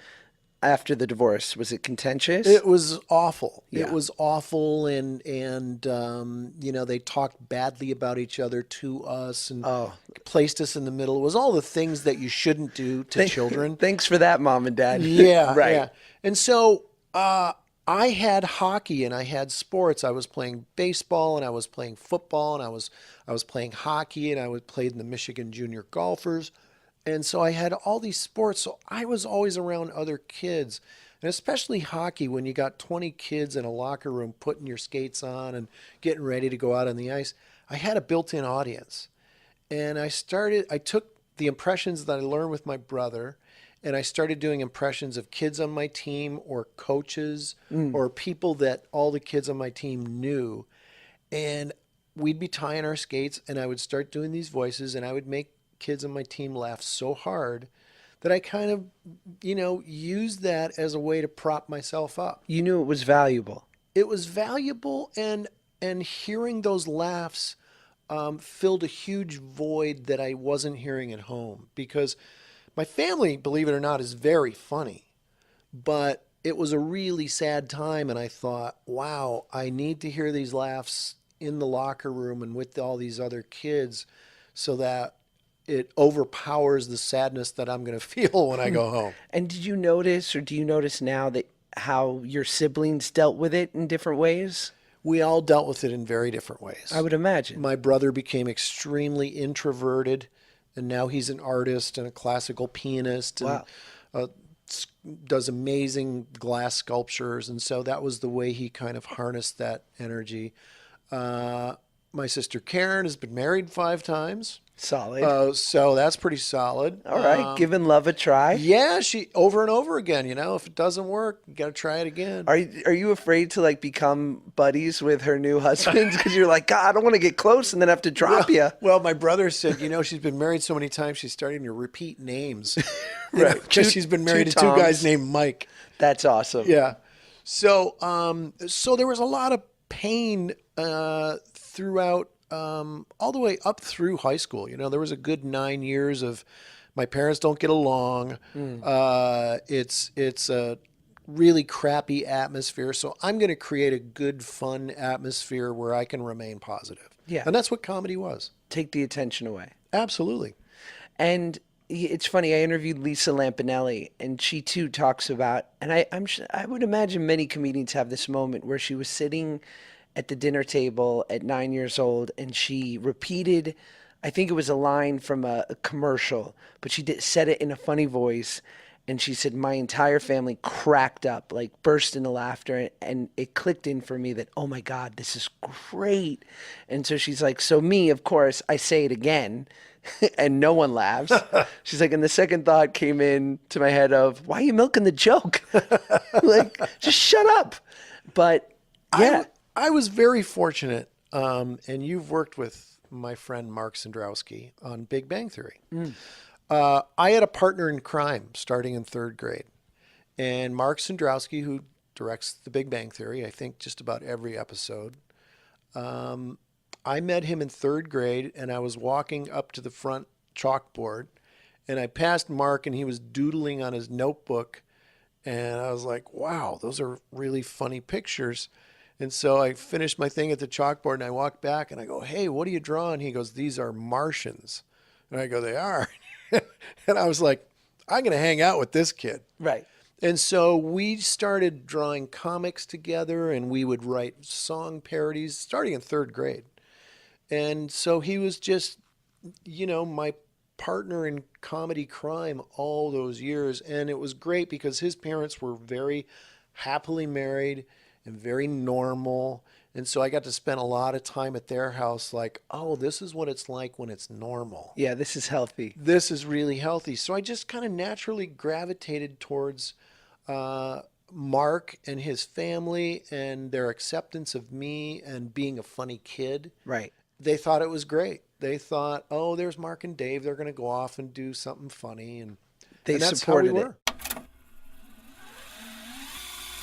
after the divorce? Was it contentious? It was awful. Yeah. It was awful, and they talked badly about each other to us and placed us in the middle. It was all the things that you shouldn't do to children. Thanks for that, Mom and Dad. Yeah, Right. Yeah. And so I had hockey and I had sports. I was playing baseball and I was playing football and I was playing hockey, and I played in the Michigan Junior Golfers. And so I had all these sports. So I was always around other kids, and especially hockey when you got 20 kids in a locker room putting your skates on and getting ready to go out on the ice. I had a built-in audience. And I took the impressions that I learned with my brother, and I started doing impressions of kids on my team or coaches or people that all the kids on my team knew. And we'd be tying our skates, and I would start doing these voices, and I would make kids on my team laugh so hard that I kind of, used that as a way to prop myself up. You knew it was valuable. It was valuable, and hearing those laughs filled a huge void that I wasn't hearing at home, because my family, believe it or not, is very funny, but it was a really sad time. And I thought, wow, I need to hear these laughs in the locker room and with all these other kids so that it overpowers the sadness that I'm going to feel when I go home. And did you notice, or do you notice now, that how your siblings dealt with it in different ways? We all dealt with it in very different ways. I would imagine. My brother became extremely introverted, and now he's an artist and a classical pianist and does amazing glass sculptures. And so that was the way he kind of harnessed that energy. My sister Karen has been married 5 times. Solid. So that's pretty solid. All right. Giving love a try. Yeah, she over and over again. If it doesn't work, you got to try it again. Are you afraid to become buddies with her new husbands? Because you're like, God, I don't want to get close and then have to drop you. Well, my brother said, she's been married so many times, she's starting to repeat names. Right. Because she's been married to 2 guys named Mike. That's awesome. Yeah. So, so there was a lot of pain throughout. All the way up through high school. There was a good 9 years of my parents don't get along. It's a really crappy atmosphere. So I'm going to create a good, fun atmosphere where I can remain positive. Yeah. And that's what comedy was. Take the attention away. Absolutely. And it's funny, I interviewed Lisa Lampanelli, and she too talks about, and I would imagine many comedians have this moment where she was sitting at the dinner table at 9 years old, and she repeated, I think it was a line from a commercial, but she said it in a funny voice, and she said, my entire family cracked up, burst into laughter, and it clicked in for me that, oh my God, this is great. And so she's like, so me, of course, I say it again, and no one laughs. She's like, and the second thought came in to my head of, why are you milking the joke? Just shut up. But yeah. I was very fortunate, and you've worked with my friend Mark Sandrowski on Big Bang Theory. I had a partner in crime starting in 3rd grade, and Mark Sandrowski, who directs the Big Bang Theory, I think just about every episode, I met him in 3rd grade, and I was walking up to the front chalkboard, and I passed Mark, and he was doodling on his notebook, and I was like, wow, those are really funny pictures. And so I finished my thing at the chalkboard, and I walked back, and I go, hey, what are you drawing? He goes, these are Martians. And I go, they are. And I was like, I'm going to hang out with this kid. Right. And so we started drawing comics together, and we would write song parodies starting in 3rd grade. And so he was just, my partner in comedy crime all those years. And it was great because his parents were very happily married and very normal. And so I got to spend a lot of time at their house oh, this is what it's like when it's normal. Yeah, this is healthy. This is really healthy. So I just kind of naturally gravitated towards Mark and his family and their acceptance of me and being a funny kid. Right. They thought it was great. They thought, oh, there's Mark and Dave. They're going to go off and do something funny. And that's supported how we were.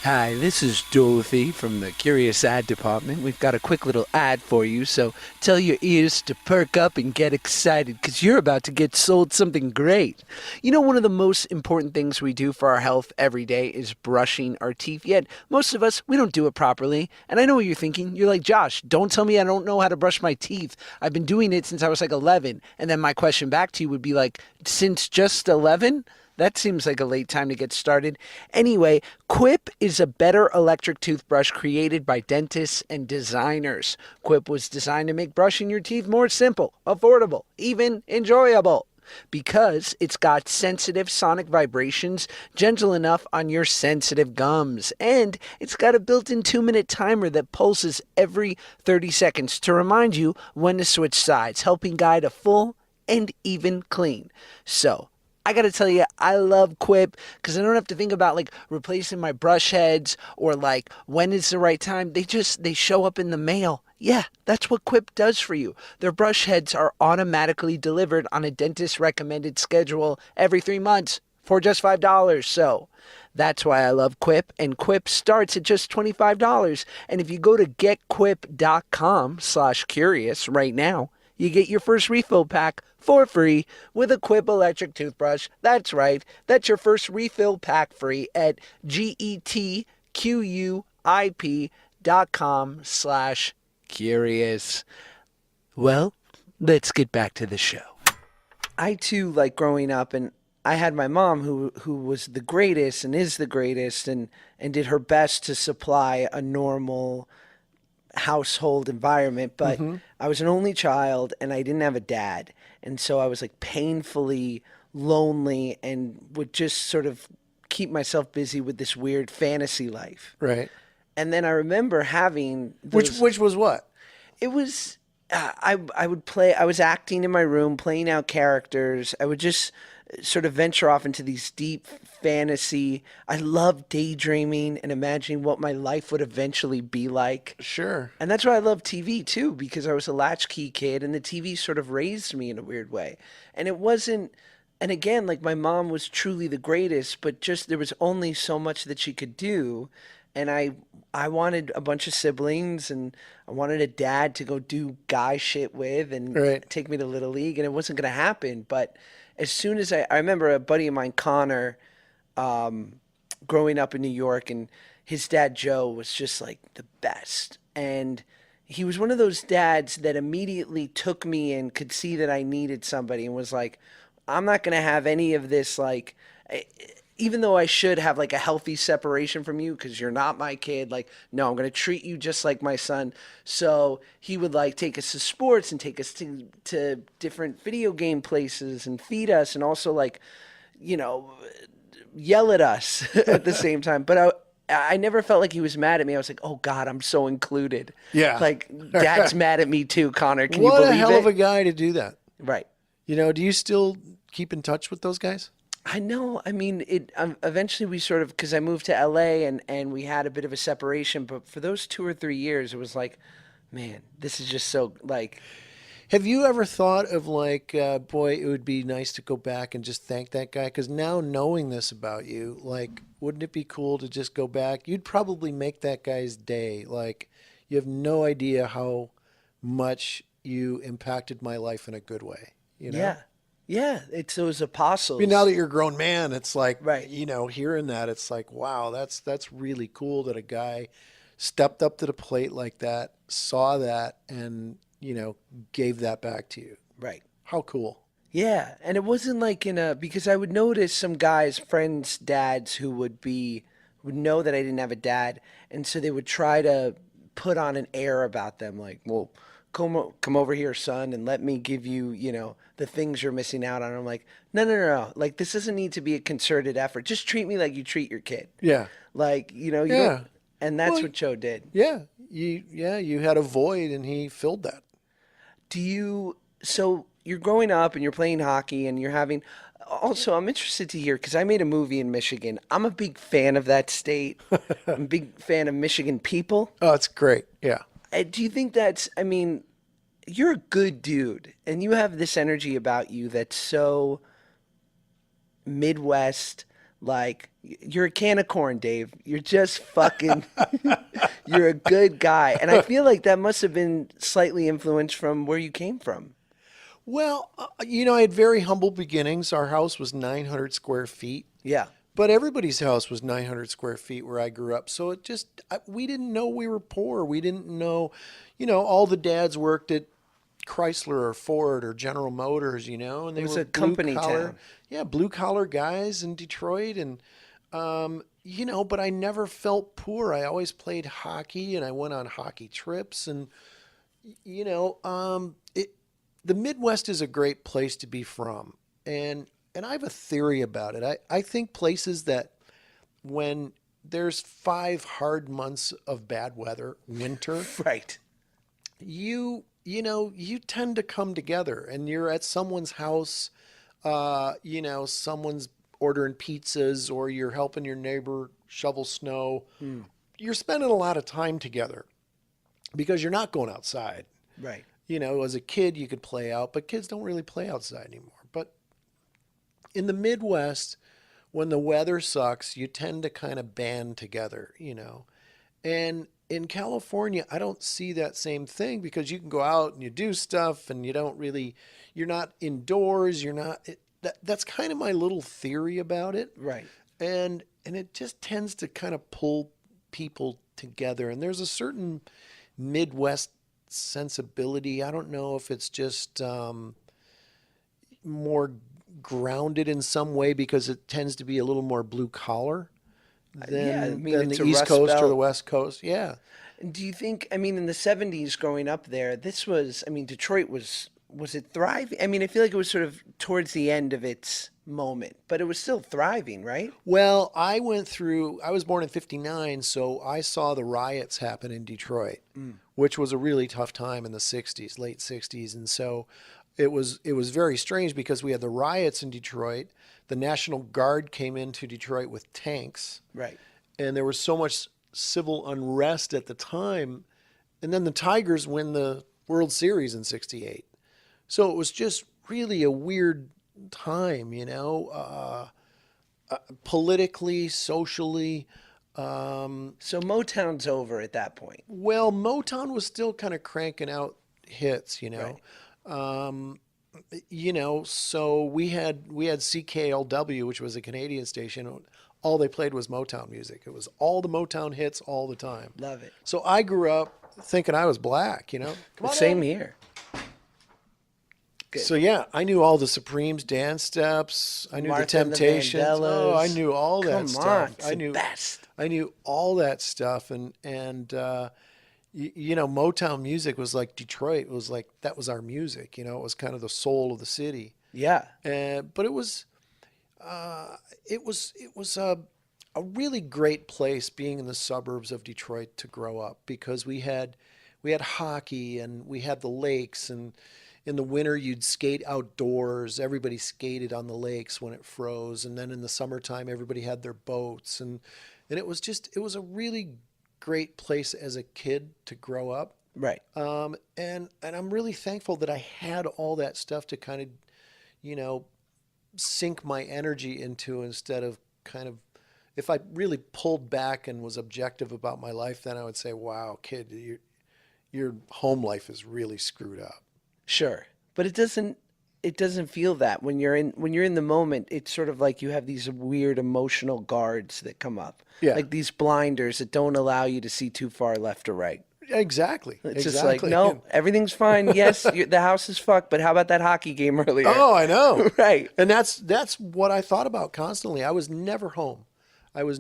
Hi, this is Dorothy from the Curious Ad Department. We've got a quick little ad for you, so tell your ears to perk up and get excited because you're about to get sold something great. One of the most important things we do for our health every day is brushing our teeth. Yet, most of us, we don't do it properly. And I know what you're thinking. You're like, Josh, don't tell me I don't know how to brush my teeth. I've been doing it since I was 11. And then my question back to you would be since just 11? That seems like a late time to get started. Anyway, Quip is a better electric toothbrush created by dentists and designers. Quip was designed to make brushing your teeth more simple, affordable, even enjoyable. because it's got sensitive sonic vibrations, gentle enough on your sensitive gums. And it's got a built-in 2-minute timer that pulses every 30 seconds to remind you when to switch sides, helping guide a full and even clean. So, I gotta tell you, I love Quip because I don't have to think about like replacing my brush heads or like when is the right time. They show up in the mail. Yeah, that's what Quip does for you. Their brush heads are automatically delivered on a dentist recommended schedule every 3 months for just $5. So that's why I love Quip, and Quip starts at just $25. And if you go to getquip.com/curious right now, you get your first refill pack for free with a Quip electric toothbrush. That's right. That's your first refill pack free at getquip.com/curious. Well, let's get back to the show. I too like growing up, and I had my mom who was the greatest and is the greatest and did her best to supply a normal household environment, but I was an only child and I didn't have a dad. And so I was like painfully lonely and would just sort of keep myself busy with this weird fantasy life. Right. And then I remember having those, Which was what? it was I would play. I was acting in my room, playing out characters. I would just sort of venture off into these deep fantasy. I love daydreaming and imagining what my life would eventually be like. Sure. And that's why I love TV too, because I was a latchkey kid and the TV sort of raised me in a weird way. And it wasn't, and again, like my mom was truly the greatest, but just there was only so much that she could do. And I wanted a bunch of siblings and I wanted a dad to go do guy shit with and Right. take me to Little League, and it wasn't going to happen. But as soon as I remember a buddy of mine, Connor, growing up in New York, and his dad, Joe, was just like the best. And he was one of those dads that immediately took me and could see that I needed somebody and was like, I'm not going to have any of this, like, even though I should have like a healthy separation from you because you're not my kid, like, no, I'm going to treat you just like my son. So he would like take us to sports and take us to different video game places and feed us and also like, you know, yell at us at the same time. But I never felt like he was mad at me. I was like, oh God, I'm so included. Yeah. Like Dad's mad at me too, Connor. Can What you believe a hell it? of a guy to do that. Right. You know, do you still keep in touch with those guys? I know. I mean, it. Eventually, we sort of, because I moved to LA and we had a bit of a separation. But for those 2 or 3 years, it was like, man, this is just so like. Have you ever thought of like, boy, it would be nice to go back and just thank that guy? Because now knowing this about you, like, wouldn't it be cool to just go back? You'd probably make that guy's day. Like, you have no idea how much you impacted my life in a good way. You know? Yeah, yeah. It's those apostles. I mean, now that you're a grown man, it's like, Right. you know, hearing that, it's like, wow, that's really cool that a guy stepped up to the plate like that, saw that, and, you know, gave that back to you. Right. How cool. Yeah, and it wasn't like because I would notice some guys, friends, dads who would know that I didn't have a dad, and so they would try to put on an air about them, like, well, come over here, son, and let me give you, you know, the things you're missing out on. I'm like, no. Like, this doesn't need to be a concerted effort. Just treat me like you treat your kid. Yeah. Like, you know, you Yeah. don't, and that's Well, what Joe did. Yeah. You had a void and he filled that. So you're growing up and you're playing hockey and you're having, also, I'm interested to hear, because I made a movie in Michigan. I'm a big fan of that state. I'm a big fan of Michigan people. Oh, it's great. Yeah. Do you think I mean, you're a good dude and you have this energy about you that's so Midwest, like you're a can of corn, Dave. You're just fucking, you're a good guy. And I feel like that must have been slightly influenced from where you came from. Well, you know, I had very humble beginnings. Our house was 900 square feet. Yeah. But everybody's house was 900 square feet where I grew up. So we didn't know we were poor. We didn't know, you know, all the dads worked at Chrysler or Ford or General Motors, you know, and they It was were a company town. Yeah, blue collar guys in Detroit. And, you know, but I never felt poor. I always played hockey and I went on hockey trips. And, you know, the Midwest is a great place to be from. and I have a theory about it. I think places that when there's 5 hard months of bad weather, winter, Right. you tend to come together and you're at someone's house, someone's ordering pizzas or you're helping your neighbor shovel snow. You're spending a lot of time together because you're not going outside. Right. As a kid, you could play out, but kids don't really play outside anymore. But in the Midwest, when the weather sucks, you tend to kind of band together. And in California, I don't see that same thing because you can go out and you do stuff and you're not indoors, that's kind of my little theory about it. Right. And it just tends to kind of pull people together. And there's a certain Midwest sensibility. I don't know if it's just more grounded in some way because it tends to be a little more blue collar than it's the a East Rust Coast or Belt. the West Coast. Yeah. And do you think, in the 70s growing up there, Detroit was it thriving? I feel like it was sort of towards the end of its moment, but it was still thriving, right? Well, I was born in 59, so I saw the riots happen in Detroit, which was a really tough time in the 60s, late 60s. And so it was very strange because we had the riots in Detroit. The National Guard came into Detroit with tanks. Right. And there was so much civil unrest at the time. And then the Tigers win the World Series in 68. So it was just really a weird time, politically, socially. So Motown's over at that point. Well, Motown was still kind of cranking out hits, Right. So we had CKLW, which was a Canadian station. All they played was Motown music. It was all the Motown hits all the time. Love it. So I grew up thinking I was black, Come on Same in. here. Good. So yeah, I knew all the Supremes dance steps. I knew Martha the and the Temptations. Vandellas. I knew all that Come stuff. on, it's I the knew best. I knew all that stuff, and Motown music was like Detroit. It was like that was our music. It was kind of the soul of the city. Yeah. But it was a really great place being in the suburbs of Detroit to grow up because we had hockey and we had the lakes, and in the winter you'd skate outdoors. Everybody skated on the lakes when it froze, and then in the summertime everybody had their boats, and it was a really great place as a kid to grow up. Right. And I'm really thankful that I had all that stuff to kind of, sink my energy into instead of kind of, if I really pulled back and was objective about my life, then I would say, wow, kid, your home life is really screwed up. Sure. But it doesn't feel that when you're in the moment. It's sort of like you have these weird emotional guards that come up. Yeah. Like these blinders that don't allow you to see too far left or right. Exactly. It's just like, no, everything's fine. Yes, the house is fucked, but how about that hockey game earlier? Oh, I know. Right. And that's what I thought about constantly. I was never home. I was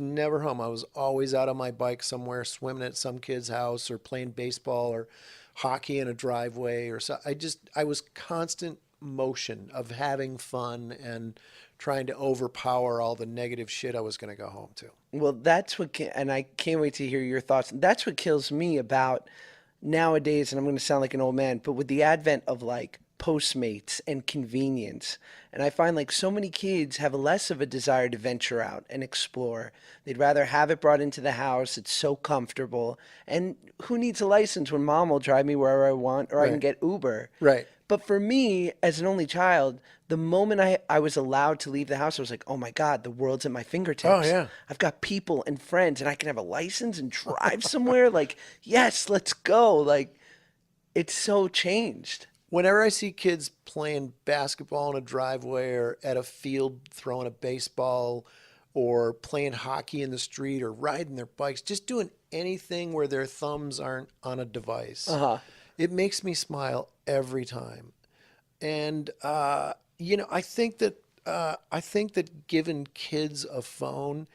always out on my bike somewhere, swimming at some kid's house or playing baseball or hockey in a driveway or so. I was constant motion of having fun and trying to overpower all the negative shit I was going to go home to. Well, that's and I can't wait to hear your thoughts. That's what kills me about nowadays, and I'm going to sound like an old man, but with the advent of like Postmates and convenience. And I find like so many kids have less of a desire to venture out and explore. They'd rather have it brought into the house. It's so comfortable. And who needs a license when mom will drive me wherever I want, or I can get Uber? Right. But for me, as an only child, the moment I was allowed to leave the house, I was like, oh my God, the world's at my fingertips. Oh, yeah. I've got people and friends, and I can have a license and drive somewhere. Like, yes, let's go. Like, it's so changed. Whenever I see kids playing basketball in a driveway or at a field throwing a baseball or playing hockey in the street or riding their bikes, just doing anything where their thumbs aren't on a device, it makes me smile every time. And, I think that giving kids a phone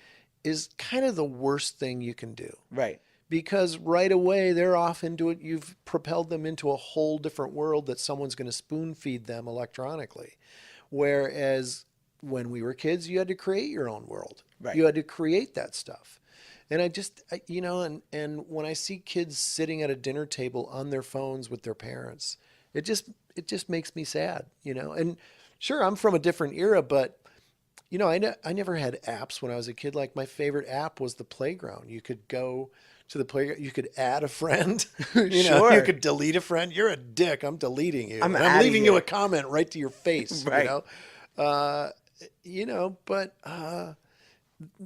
is kind of the worst thing you can do. Right. Because right away they're off into it. You've propelled them into a whole different world that someone's going to spoon feed them electronically. Whereas when we were kids, you had to create your own world. Right. You had to create that stuff. And and when I see kids sitting at a dinner table on their phones with their parents, it just makes me sad, And sure, I'm from a different era, but I never had apps when I was a kid. Like my favorite app was the playground. You could go to the playground. You could add a friend. Sure. You could delete a friend. You're a dick. I'm deleting you. I'm And outta leaving here. you a comment right to your face. Right. But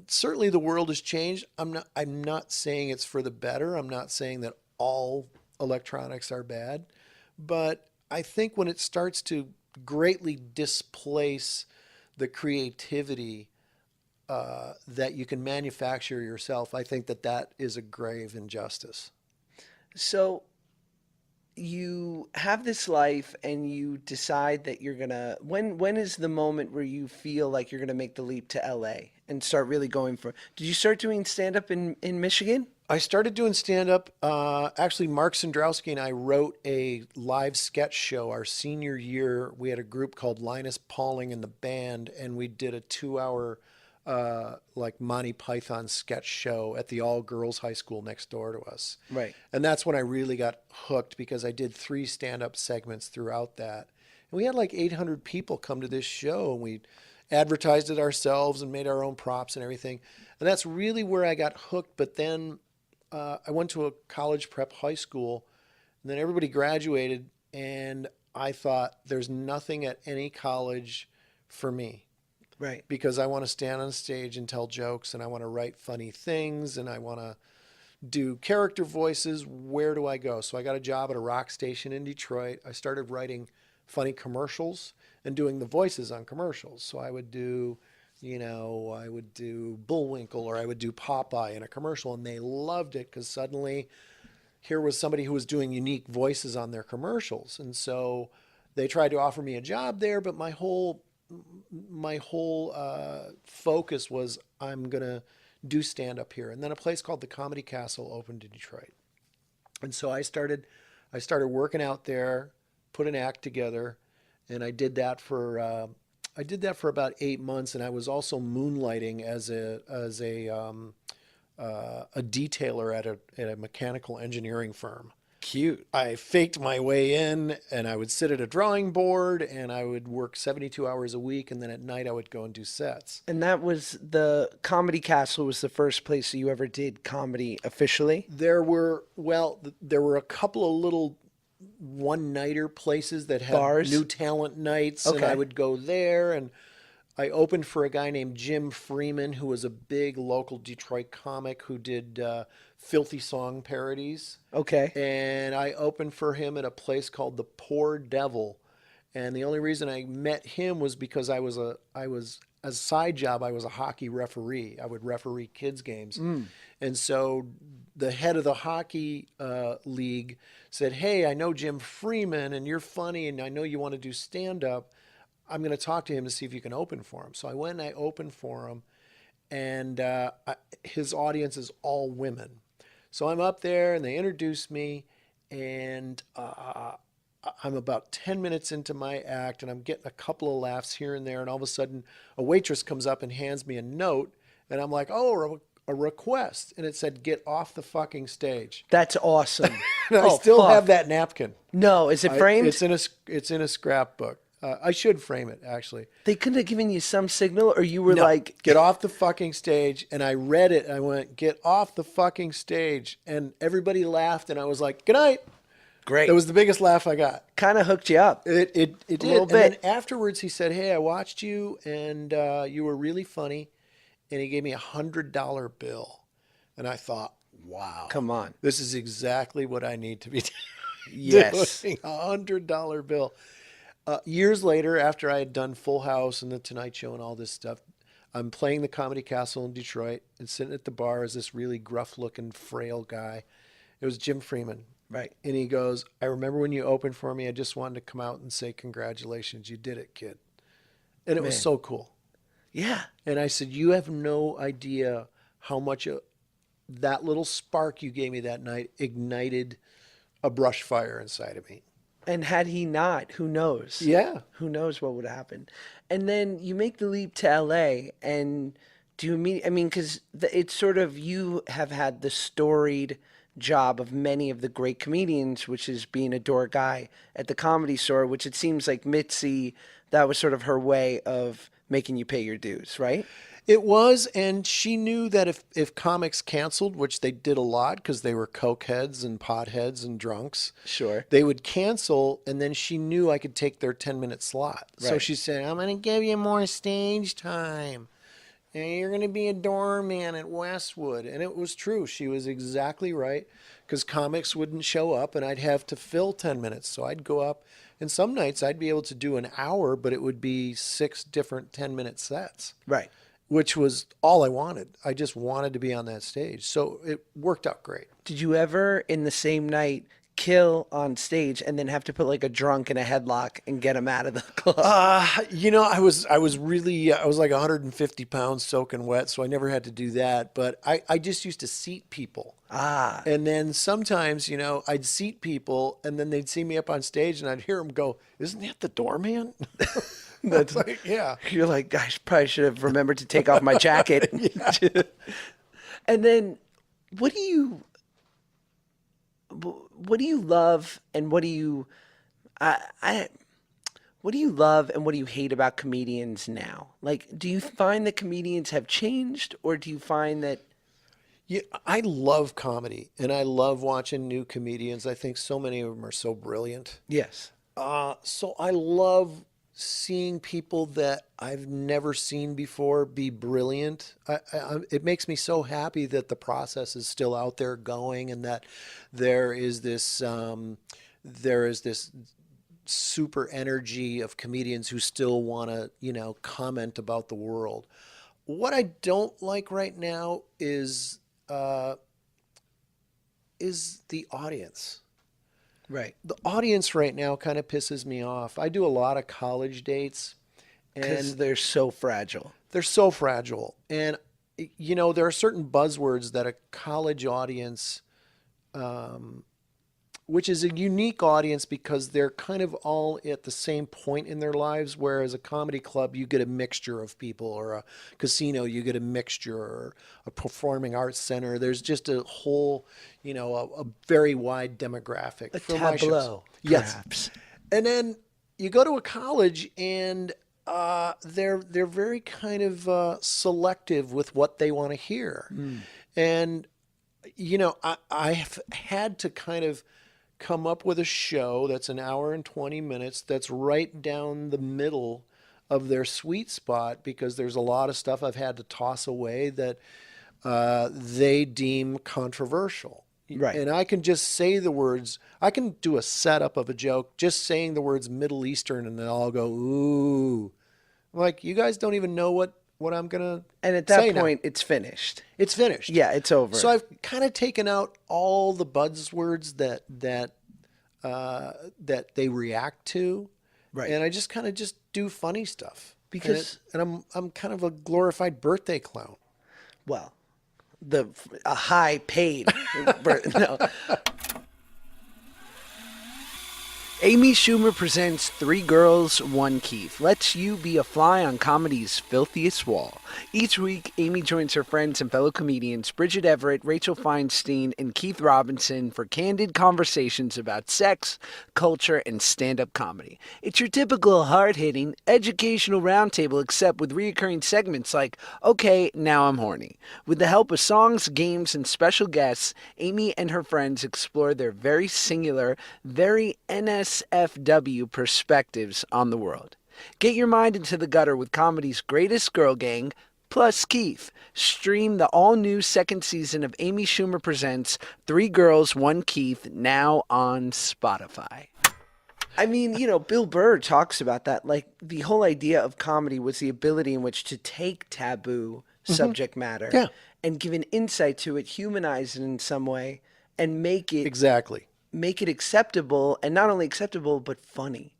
certainly the world has changed. I'm not saying it's for the better. I'm not saying that all electronics are bad, but I think when it starts to greatly displace the creativity that you can manufacture yourself, I think that is a grave injustice. So you have this life and you decide that you're gonna when is the moment where you feel like you're gonna make the leap to LA and start really going for did you start doing stand up in Michigan? I started doing stand up. Actually, Mark Sandrowski and I wrote a live sketch show our senior year. We had a group called Linus Pauling and the Band, and we did a 2 hour like Monty Python sketch show at the all girls high school next door to us. Right. And that's when I really got hooked because I did 3 stand up segments throughout that. And we had like 800 people come to this show, and we advertised it ourselves and made our own props and everything. And that's really where I got hooked. But then I went to a college prep high school, and then everybody graduated, and I thought there's nothing at any college for me Right. because I want to stand on stage and tell jokes, and I want to write funny things, and I want to do character voices. Where do I go? So I got a job at a rock station in Detroit. I started writing funny commercials and doing the voices on commercials. So I would do Bullwinkle, or I would do Popeye in a commercial, and they loved it because suddenly here was somebody who was doing unique voices on their commercials. And so they tried to offer me a job there, but my whole focus was I'm going to do stand up here. And then a place called the Comedy Castle opened in Detroit. And so I started working out there, put an act together, and I did that for about 8 months, and I was also moonlighting as a detailer at a mechanical engineering firm. Cute. I faked my way in, and I would sit at a drawing board, and I would work 72 hours a week, and then at night I would go and do sets. And that was the Comedy Castle was the first place you ever did comedy officially? There were a couple of little one-nighter places that had Bars? new talent nights, and Okay. I would go there, and I opened for a guy named Jim Freeman, who was a big local Detroit comic who did filthy song parodies. Okay. And I opened for him at a place called the Poor Devil. And the only reason I met him was because as a side job, I was a hockey referee. I would referee kids games. And so the head of the hockey league said, "Hey, I know Jim Freeman, and you're funny, and I know you want to do stand-up. I'm going to talk to him to see if you can open for him." So I went and I opened for him, and his audience is all women. So I'm up there, and they introduce me, and I'm about 10 minutes into my act, and I'm getting a couple of laughs here and there, and all of a sudden a waitress comes up and hands me a note, and I'm like, "Oh, a request," and it said, "Get off the fucking stage." That's awesome. And I Oh, still fuck. have that napkin. No, is it framed? It's in a scrapbook. I should frame it, actually. They couldn't have given you some signal, or you were No, like, "Get off the fucking stage." And I read it. And I went, "Get off the fucking stage." And everybody laughed. And I was like, "Good night." great. That was the biggest laugh I got. Kind of hooked you up. It did. little And then bit. afterwards, he said, "Hey, I watched you, and you were really funny." And he gave me $100 bill. And I thought, wow. Come on. This is exactly what I need to be Yes. doing. $100 bill. Years later, after I had done Full House and The Tonight Show and all this stuff, I'm playing the Comedy Castle in Detroit, and sitting at the bar is this really gruff-looking, frail guy. It was Jim Freeman. Right. And he goes, "I remember when you opened for me, I just wanted to come out and say congratulations. You did it, kid." And it was Man. so cool. Yeah. And I said, "You have no idea how much that little spark you gave me that night ignited a brush fire inside of me." And had he not, who knows? Yeah. Who knows what would happen? And then you make the leap to LA, and do you mean? I mean, because it's sort of you have had the storied job of many of the great comedians, which is being a door guy at the Comedy Store, which it seems like Mitzi, that was sort of her way of making you pay your dues, right? It was, and she knew that if comics canceled, which they did a lot because they were cokeheads and potheads and drunks, Sure. they would cancel, and then she knew I could take their 10-minute slot. So Right. she said, I'm going to give you more stage time. And you're going to be a doorman at Westwood. And it was true. She was exactly right because comics wouldn't show up and I'd have to fill 10 minutes. So I'd go up, and some nights I'd be able to do an hour, but it would be 6 different 10-minute sets, Right. which was all I wanted. I just wanted to be on that stage. So it worked out great. Did you ever in the same night kill on stage and then have to put like a drunk in a headlock and get him out of the club? I was really, I was like 150 pounds soaking wet, so I never had to do that. But I just used to seat people. And then sometimes, I'd seat people and then they'd see me up on stage and I'd hear them go, isn't that the doorman? That's like, yeah. You're like, I probably should have remembered to take off my jacket. And then what do you love and what do you what do you love and what do you hate about comedians now? Like, do you find that comedians have changed, or do you find that Yeah, I love comedy and I love watching new comedians. I think so many of them are so brilliant. yes? So I love seeing people that I've never seen before be brilliant. It makes me so happy that the process is still out there going, and that there is this super energy of comedians who still want to, comment about the world. What I don't like right now is the audience. Right. The audience right now kind of pisses me off. I do a lot of college dates, Because and they're so fragile. they're so fragile. And, there are certain buzzwords that a college audience, which is a unique audience because they're kind of all at the same point in their lives, whereas a comedy club, you get a mixture of people, or a casino, you get a mixture, or a performing arts center. There's just a whole, a very wide demographic. A for my shows. tableau, Yes. perhaps. And then you go to a college and they're very kind of selective with what they want to hear. And, I've had to kind of come up with a show that's an hour and 20 minutes that's right down the middle of their sweet spot, because there's a lot of stuff I've had to toss away that they deem controversial. Right. And I can just say the words, I can do a setup of a joke, just saying the words Middle Eastern, and then I'll go, ooh. I'm like, you guys don't even know what I'm going to And at say that now. point, it's finished. It's finished. Yeah, it's over. So I've kind of taken out all the buzzwords that they react to, Right. and I just kind of just do funny stuff Because- and I'm kind of a glorified birthday clown. well, a high paid. No. Amy Schumer presents Three Girls, One Keith. Lets you be a fly on comedy's filthiest wall. Each week, Amy joins her friends and fellow comedians Bridget Everett, Rachel Feinstein, and Keith Robinson for candid conversations about sex, culture, and stand-up comedy. It's your typical hard-hitting, educational roundtable, except with reoccurring segments like, okay, now I'm horny. With the help of songs, games, and special guests, Amy and her friends explore their very singular, very NSFW perspectives on the world. Get your mind into the gutter with comedy's greatest girl gang, plus Keith. Stream the all-new second season of Amy Schumer Presents Three Girls, One Keith, now on Spotify. I mean, Bill Burr talks about that. Like, the whole idea of comedy was the ability in which to take taboo subject matter Yeah. and give an insight to it, humanize it in some way, and make it Exactly. acceptable, and not only acceptable but funny.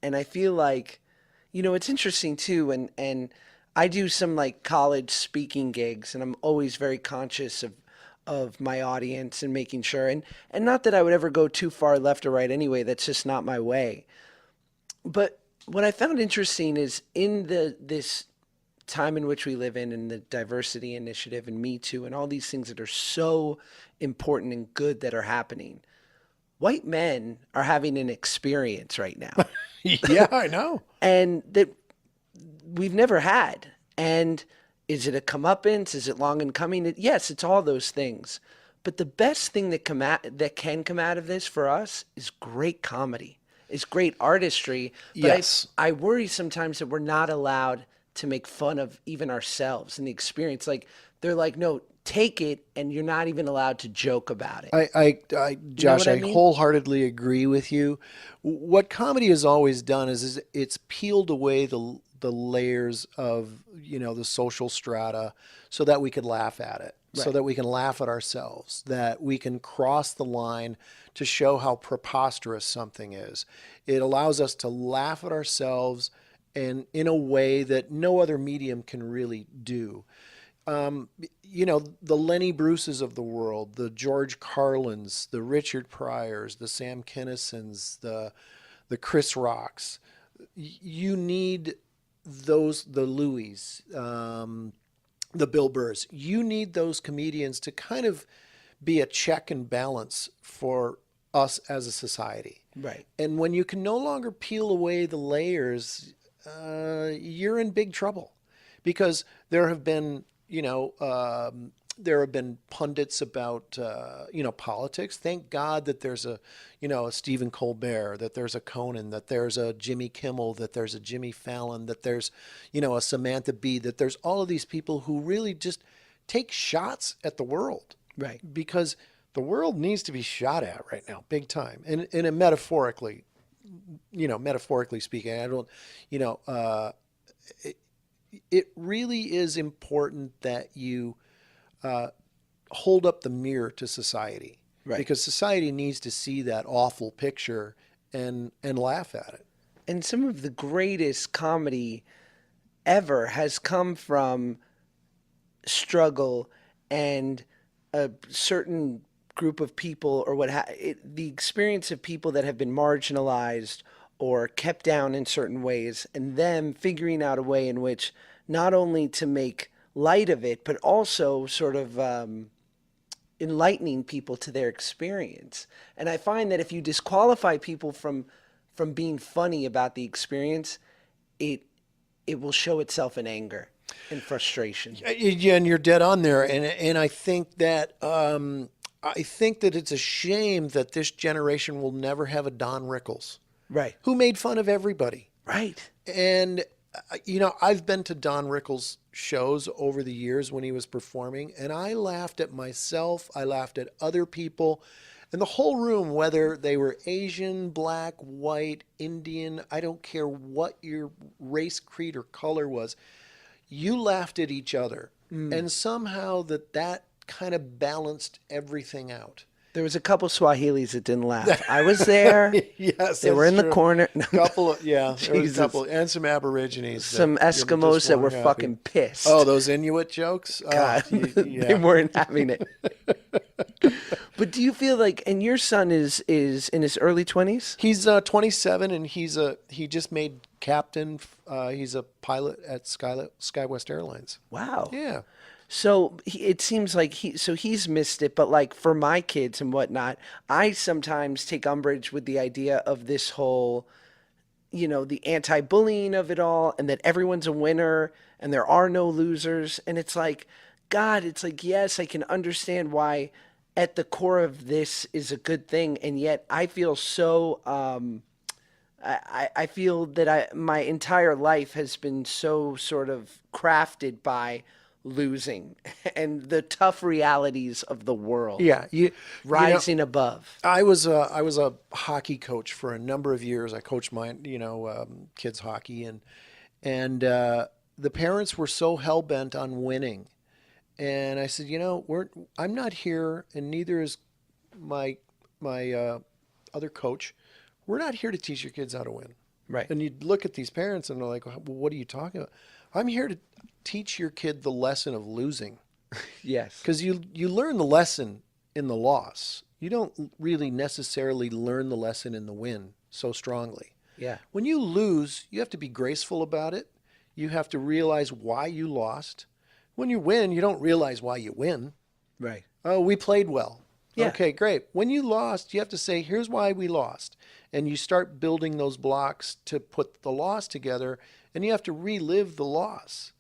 And I feel like it's interesting too, and I do some like college speaking gigs, and I'm always very conscious of my audience and making sure, and not that I would ever go too far left or right anyway. That's just not my way. But what I found interesting is in this time in which we live in and the diversity initiative and Me Too and all these things that are so important and good that are happening, white men are having an experience right now Yeah, I know. and that we've never had. And is it a comeuppance? Is it long in coming? Yes, it's all those things. But the best thing that can come out of this for us is great comedy, is great artistry. But Yes. I worry sometimes that we're not allowed to make fun of even ourselves and the experience. Like they're like, no, take it, and you're not even allowed to joke about it. Josh, what I I mean? wholeheartedly agree with you. What comedy has always done is it's peeled away the layers of, the social strata so that we could laugh at it, so Right. that we can laugh at ourselves, that we can cross the line to show how preposterous something is. It allows us to laugh at ourselves and in a way that no other medium can really do. The Lenny Bruces of the world, the George Carlins, the Richard Pryors, the Sam Kinnisons, the Chris Rocks. You need the Louis, the Bill Burrs. You need those comedians to kind of be a check and balance for us as a society. Right. And when you can no longer peel away the layers, you're in big trouble, because there have been, there have been pundits about, politics. Thank God that there's a Stephen Colbert, that there's a Conan, that there's a Jimmy Kimmel, that there's a Jimmy Fallon, that there's, a Samantha Bee, that there's all of these people who really just take shots at the world. Right. Because the world needs to be shot at right now, big time. And in a metaphorically speaking, I don't, it really is important that you hold up the mirror to society, Right. because society needs to see that awful picture and laugh at it. And some of the greatest comedy ever has come from struggle and a certain group of people, or the experience of people that have been marginalized or kept down in certain ways, and them figuring out a way in which not only to make light of it, but also sort of enlightening people to their experience. And I find that if you disqualify people from being funny about the experience, it will show itself in anger and frustration. Yeah, and you're dead on there. And I think that it's a shame that this generation will never have a Don Rickles, Right. who made fun of everybody. Right. And I've been to Don Rickles shows over the years when he was performing, and I laughed at myself. I laughed at other people, and the whole room, whether they were Asian, black, white, Indian, I don't care what your race, creed, or color was, you laughed at each other. And somehow that kind of balanced everything out. There was a couple Swahilis that didn't laugh. I was there. Yes, They were that's in the true. corner. Couple of, there was a Jesus. couple, and some Aborigines. Some just Eskimos that were weren't happy. fucking pissed. Oh, those Inuit jokes? God, Oh, they weren't having it. But do you feel like, and your son is in his early 20s? He's 27, and he just made captain. He's a pilot at SkyWest Airlines. Wow. Yeah. So it seems like he's missed it, but like for my kids and whatnot, I sometimes take umbrage with the idea of this whole, the anti-bullying of it all, and that everyone's a winner and there are no losers. And it's like, God, it's like, yes, I can understand why at the core of this is a good thing. And yet I feel so, I feel that my entire life has been so sort of crafted by losing and the tough realities of the world. Yeah. Rising above. I was a hockey coach for a number of years. I coached my kids hockey, and the parents were so hell bent on winning, and I said, I'm not here, and neither is my other coach. We're not here to teach your kids how to win. Right. And you'd look at these parents and they're like, well, what are you talking about? I'm here to teach your kid the lesson of losing. Yes. because you learn the lesson in the loss. You don't really necessarily learn the lesson in the win so strongly. Yeah. When you lose, you have to be graceful about it. You have to realize why you lost. When you win, you don't realize why you win. Right. Oh, we played well. Yeah. Okay, great. When you lost, you have to say, here's why we lost. And you start building those blocks to put the loss together, and you have to relive the loss,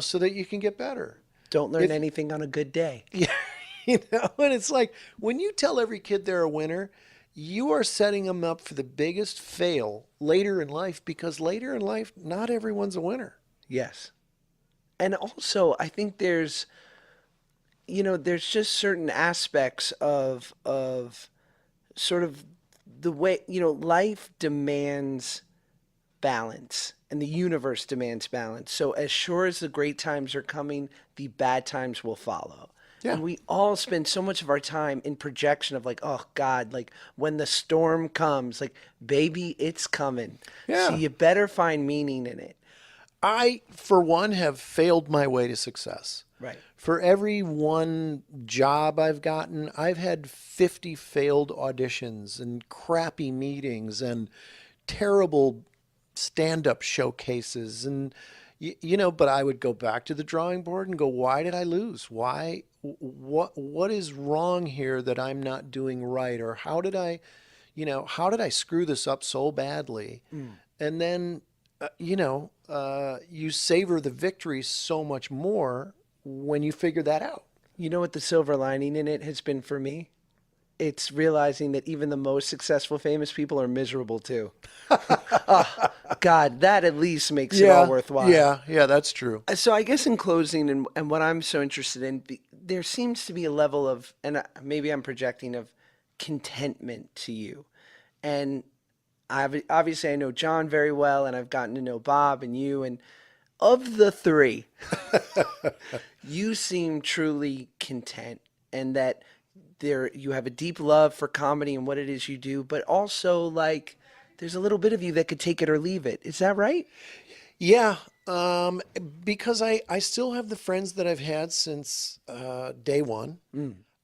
so that you can get better. Don't learn If anything on a good day. Yeah, and it's like when you tell every kid they're a winner, you are setting them up for the biggest fail later in life because later in life, not everyone's a winner. Yes. And also, I think there's just certain aspects of sort of the way, life demands balance and the universe demands balance. So as sure as the great times are coming, the bad times will follow. Yeah. And we all spend so much of our time in projection of like, oh God, like when the storm comes, like, baby, it's coming. So Yeah. you better find meaning in it. I, for one, have failed my way to success. Right. For every one job I've gotten, I've had 50 failed auditions and crappy meetings and terrible stand-up showcases and but I would go back to the drawing board and go, why did I lose? Why what is wrong here that I'm not doing right? Or how did I screw this up so badly? And then you savor the victory so much more when you figure that out. You know what the silver lining in it has been for me? It's realizing that even the most successful famous people are miserable too. Oh, God, that at least makes it all worthwhile. Yeah, that's true. So I guess in closing, and what I'm so interested in, there seems to be a level of, and maybe I'm projecting, of contentment to you. And obviously I know John very well, and I've gotten to know Bob and you, and of the three, you seem truly content, and that you have a deep love for comedy and what it is you do, but also like there's a little bit of you that could take it or leave it. Is that right? Yeah, because I still have the friends that I've had since day one.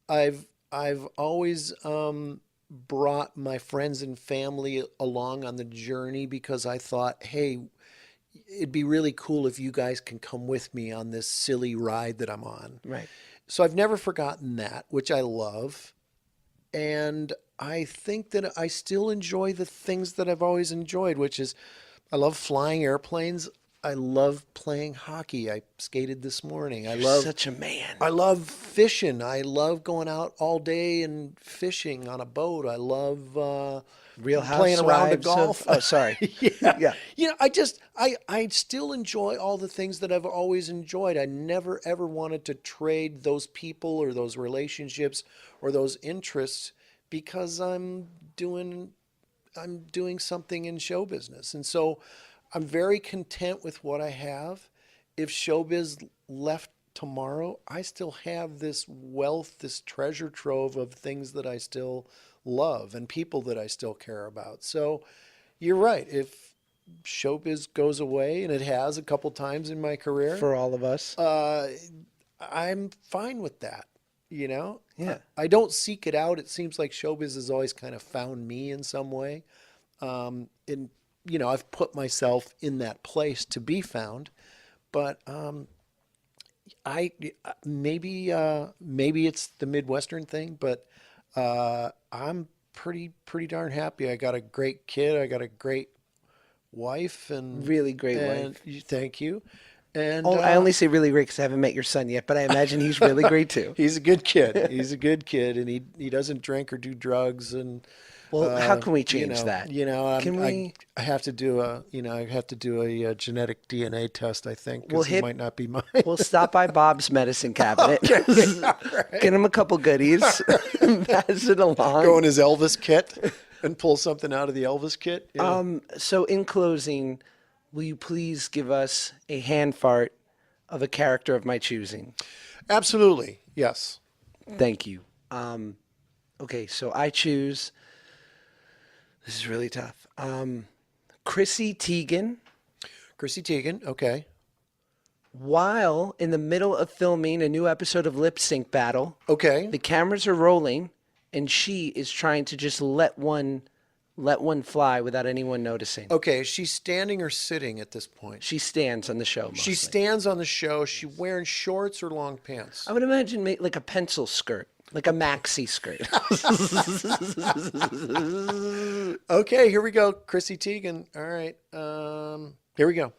I've always brought my friends and family along on the journey because I thought, hey, it'd be really cool if you guys can come with me on this silly ride that I'm on. Right. So I've never forgotten that, which I love. And I think that I still enjoy the things that I've always enjoyed, which is I love flying airplanes. I love playing hockey. I skated this morning. You're such a man. I love fishing. I love going out all day and fishing on a boat. I love Real playing around a Housewives golf. Oh, sorry. Yeah. Yeah. I still enjoy all the things that I've always enjoyed. I never ever wanted to trade those people or those relationships or those interests because I'm doing something in show business. And so I'm very content with what I have. If showbiz left tomorrow, I still have this wealth, this treasure trove of things that I still love and people that I still care about. So you're right. If showbiz goes away, and it has a couple times in my career, For all of us. I'm fine with that. Yeah. I don't seek it out. It seems like showbiz has always kind of found me in some way. And I've put myself in that place to be found, but I maybe it's the Midwestern thing, but I'm pretty darn happy. I got a great kid. I got a great wife, and Really great wife. Thank you. And I only say really great because I haven't met your son yet, but I imagine he's really great too. he's a good kid. He's a good kid, and he doesn't drink or do drugs. And Well, how can we change that? Can we? I have to do a genetic DNA test. I think Well, because he might not be mine. We'll stop by Bob's medicine cabinet. Right. Get him a couple goodies. Pass it along. Go in his Elvis kit and pull something out of the Elvis kit. Yeah. So in closing, will you please give us a hand fart of a character of my choosing? Absolutely. Yes. Thank you. Okay, so I choose. This is really tough. Chrissy Teigen, Chrissy Teigen. Okay. while in the middle of filming a new episode of Lip Sync Battle. Okay. The cameras are rolling, and she is trying to just let one fly without anyone noticing. Okay, she's standing or sitting at this point? She stands on the show mostly. She stands on the show. She wearing shorts or long pants? I would imagine like a pencil skirt, like a maxi skirt. Okay, here we go. Chrissy Teigen. All right. Here we go.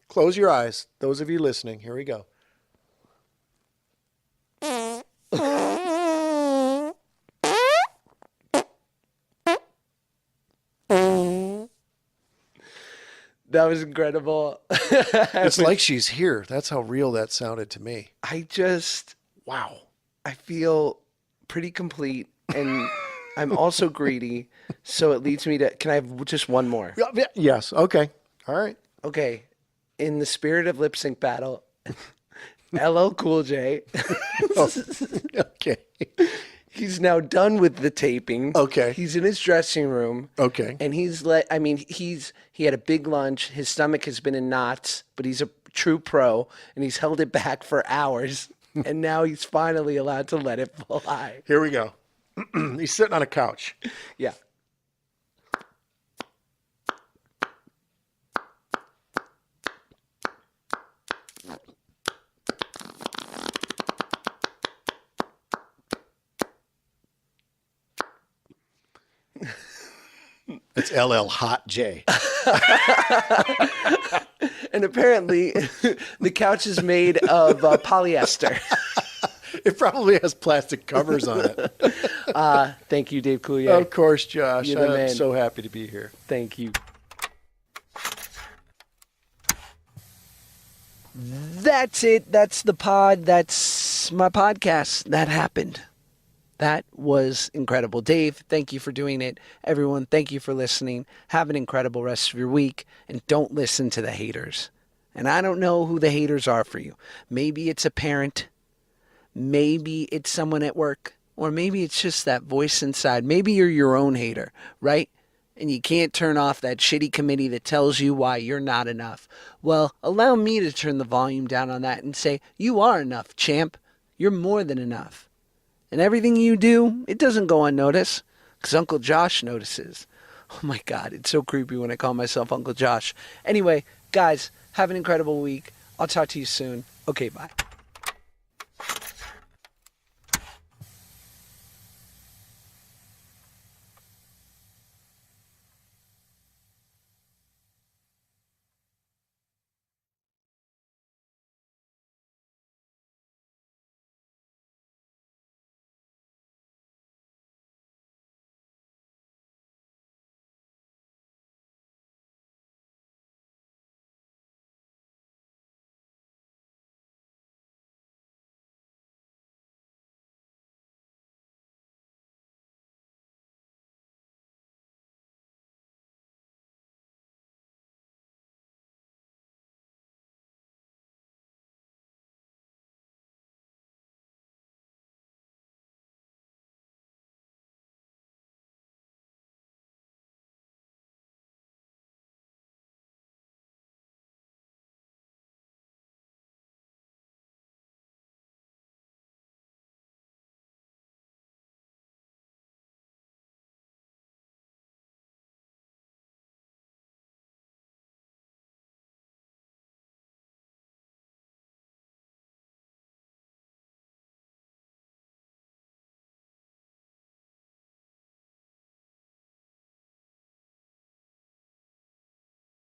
Close your eyes. Those of you listening, here we go. That was incredible. It's like she's here. That's how real that sounded to me. Wow. I feel pretty complete, and I'm also greedy. So it leads me to, can I have just one more? Yes. Okay. All right. Okay. In the spirit of Lip Sync Battle, LL Cool J. Okay. He's now done with the taping. Okay. He's in his dressing room. Okay. And he had a big lunch. His stomach has been in knots, but he's a true pro, and he's held it back for hours. And now he's finally allowed to let it fly. Here we go. He's sitting on a couch. Yeah. It's LL Hot J. And apparently, the couch is made of polyester. It probably has plastic covers on it. Thank you, Dave Coulier. Of course, Josh. You're the I'm man. so happy to be here. Thank you. That's it. That's the pod. That's my podcast. That happened. That was incredible. Dave, thank you for doing it. Everyone, thank you for listening. Have an incredible rest of your week, and don't listen to the haters. And I don't know who the haters are for you. Maybe it's a parent. Maybe it's someone at work. Or maybe it's just that voice inside. Maybe you're your own hater, right? And you can't turn off that shitty committee that tells you why you're not enough. Well, allow me to turn the volume down on that and say, you are enough, champ. You're more than enough. And everything you do, it doesn't go unnoticed, because Uncle Josh notices. Oh my God, it's so creepy when I call myself Uncle Josh. Anyway, guys, have an incredible week. I'll talk to you soon. Okay, bye.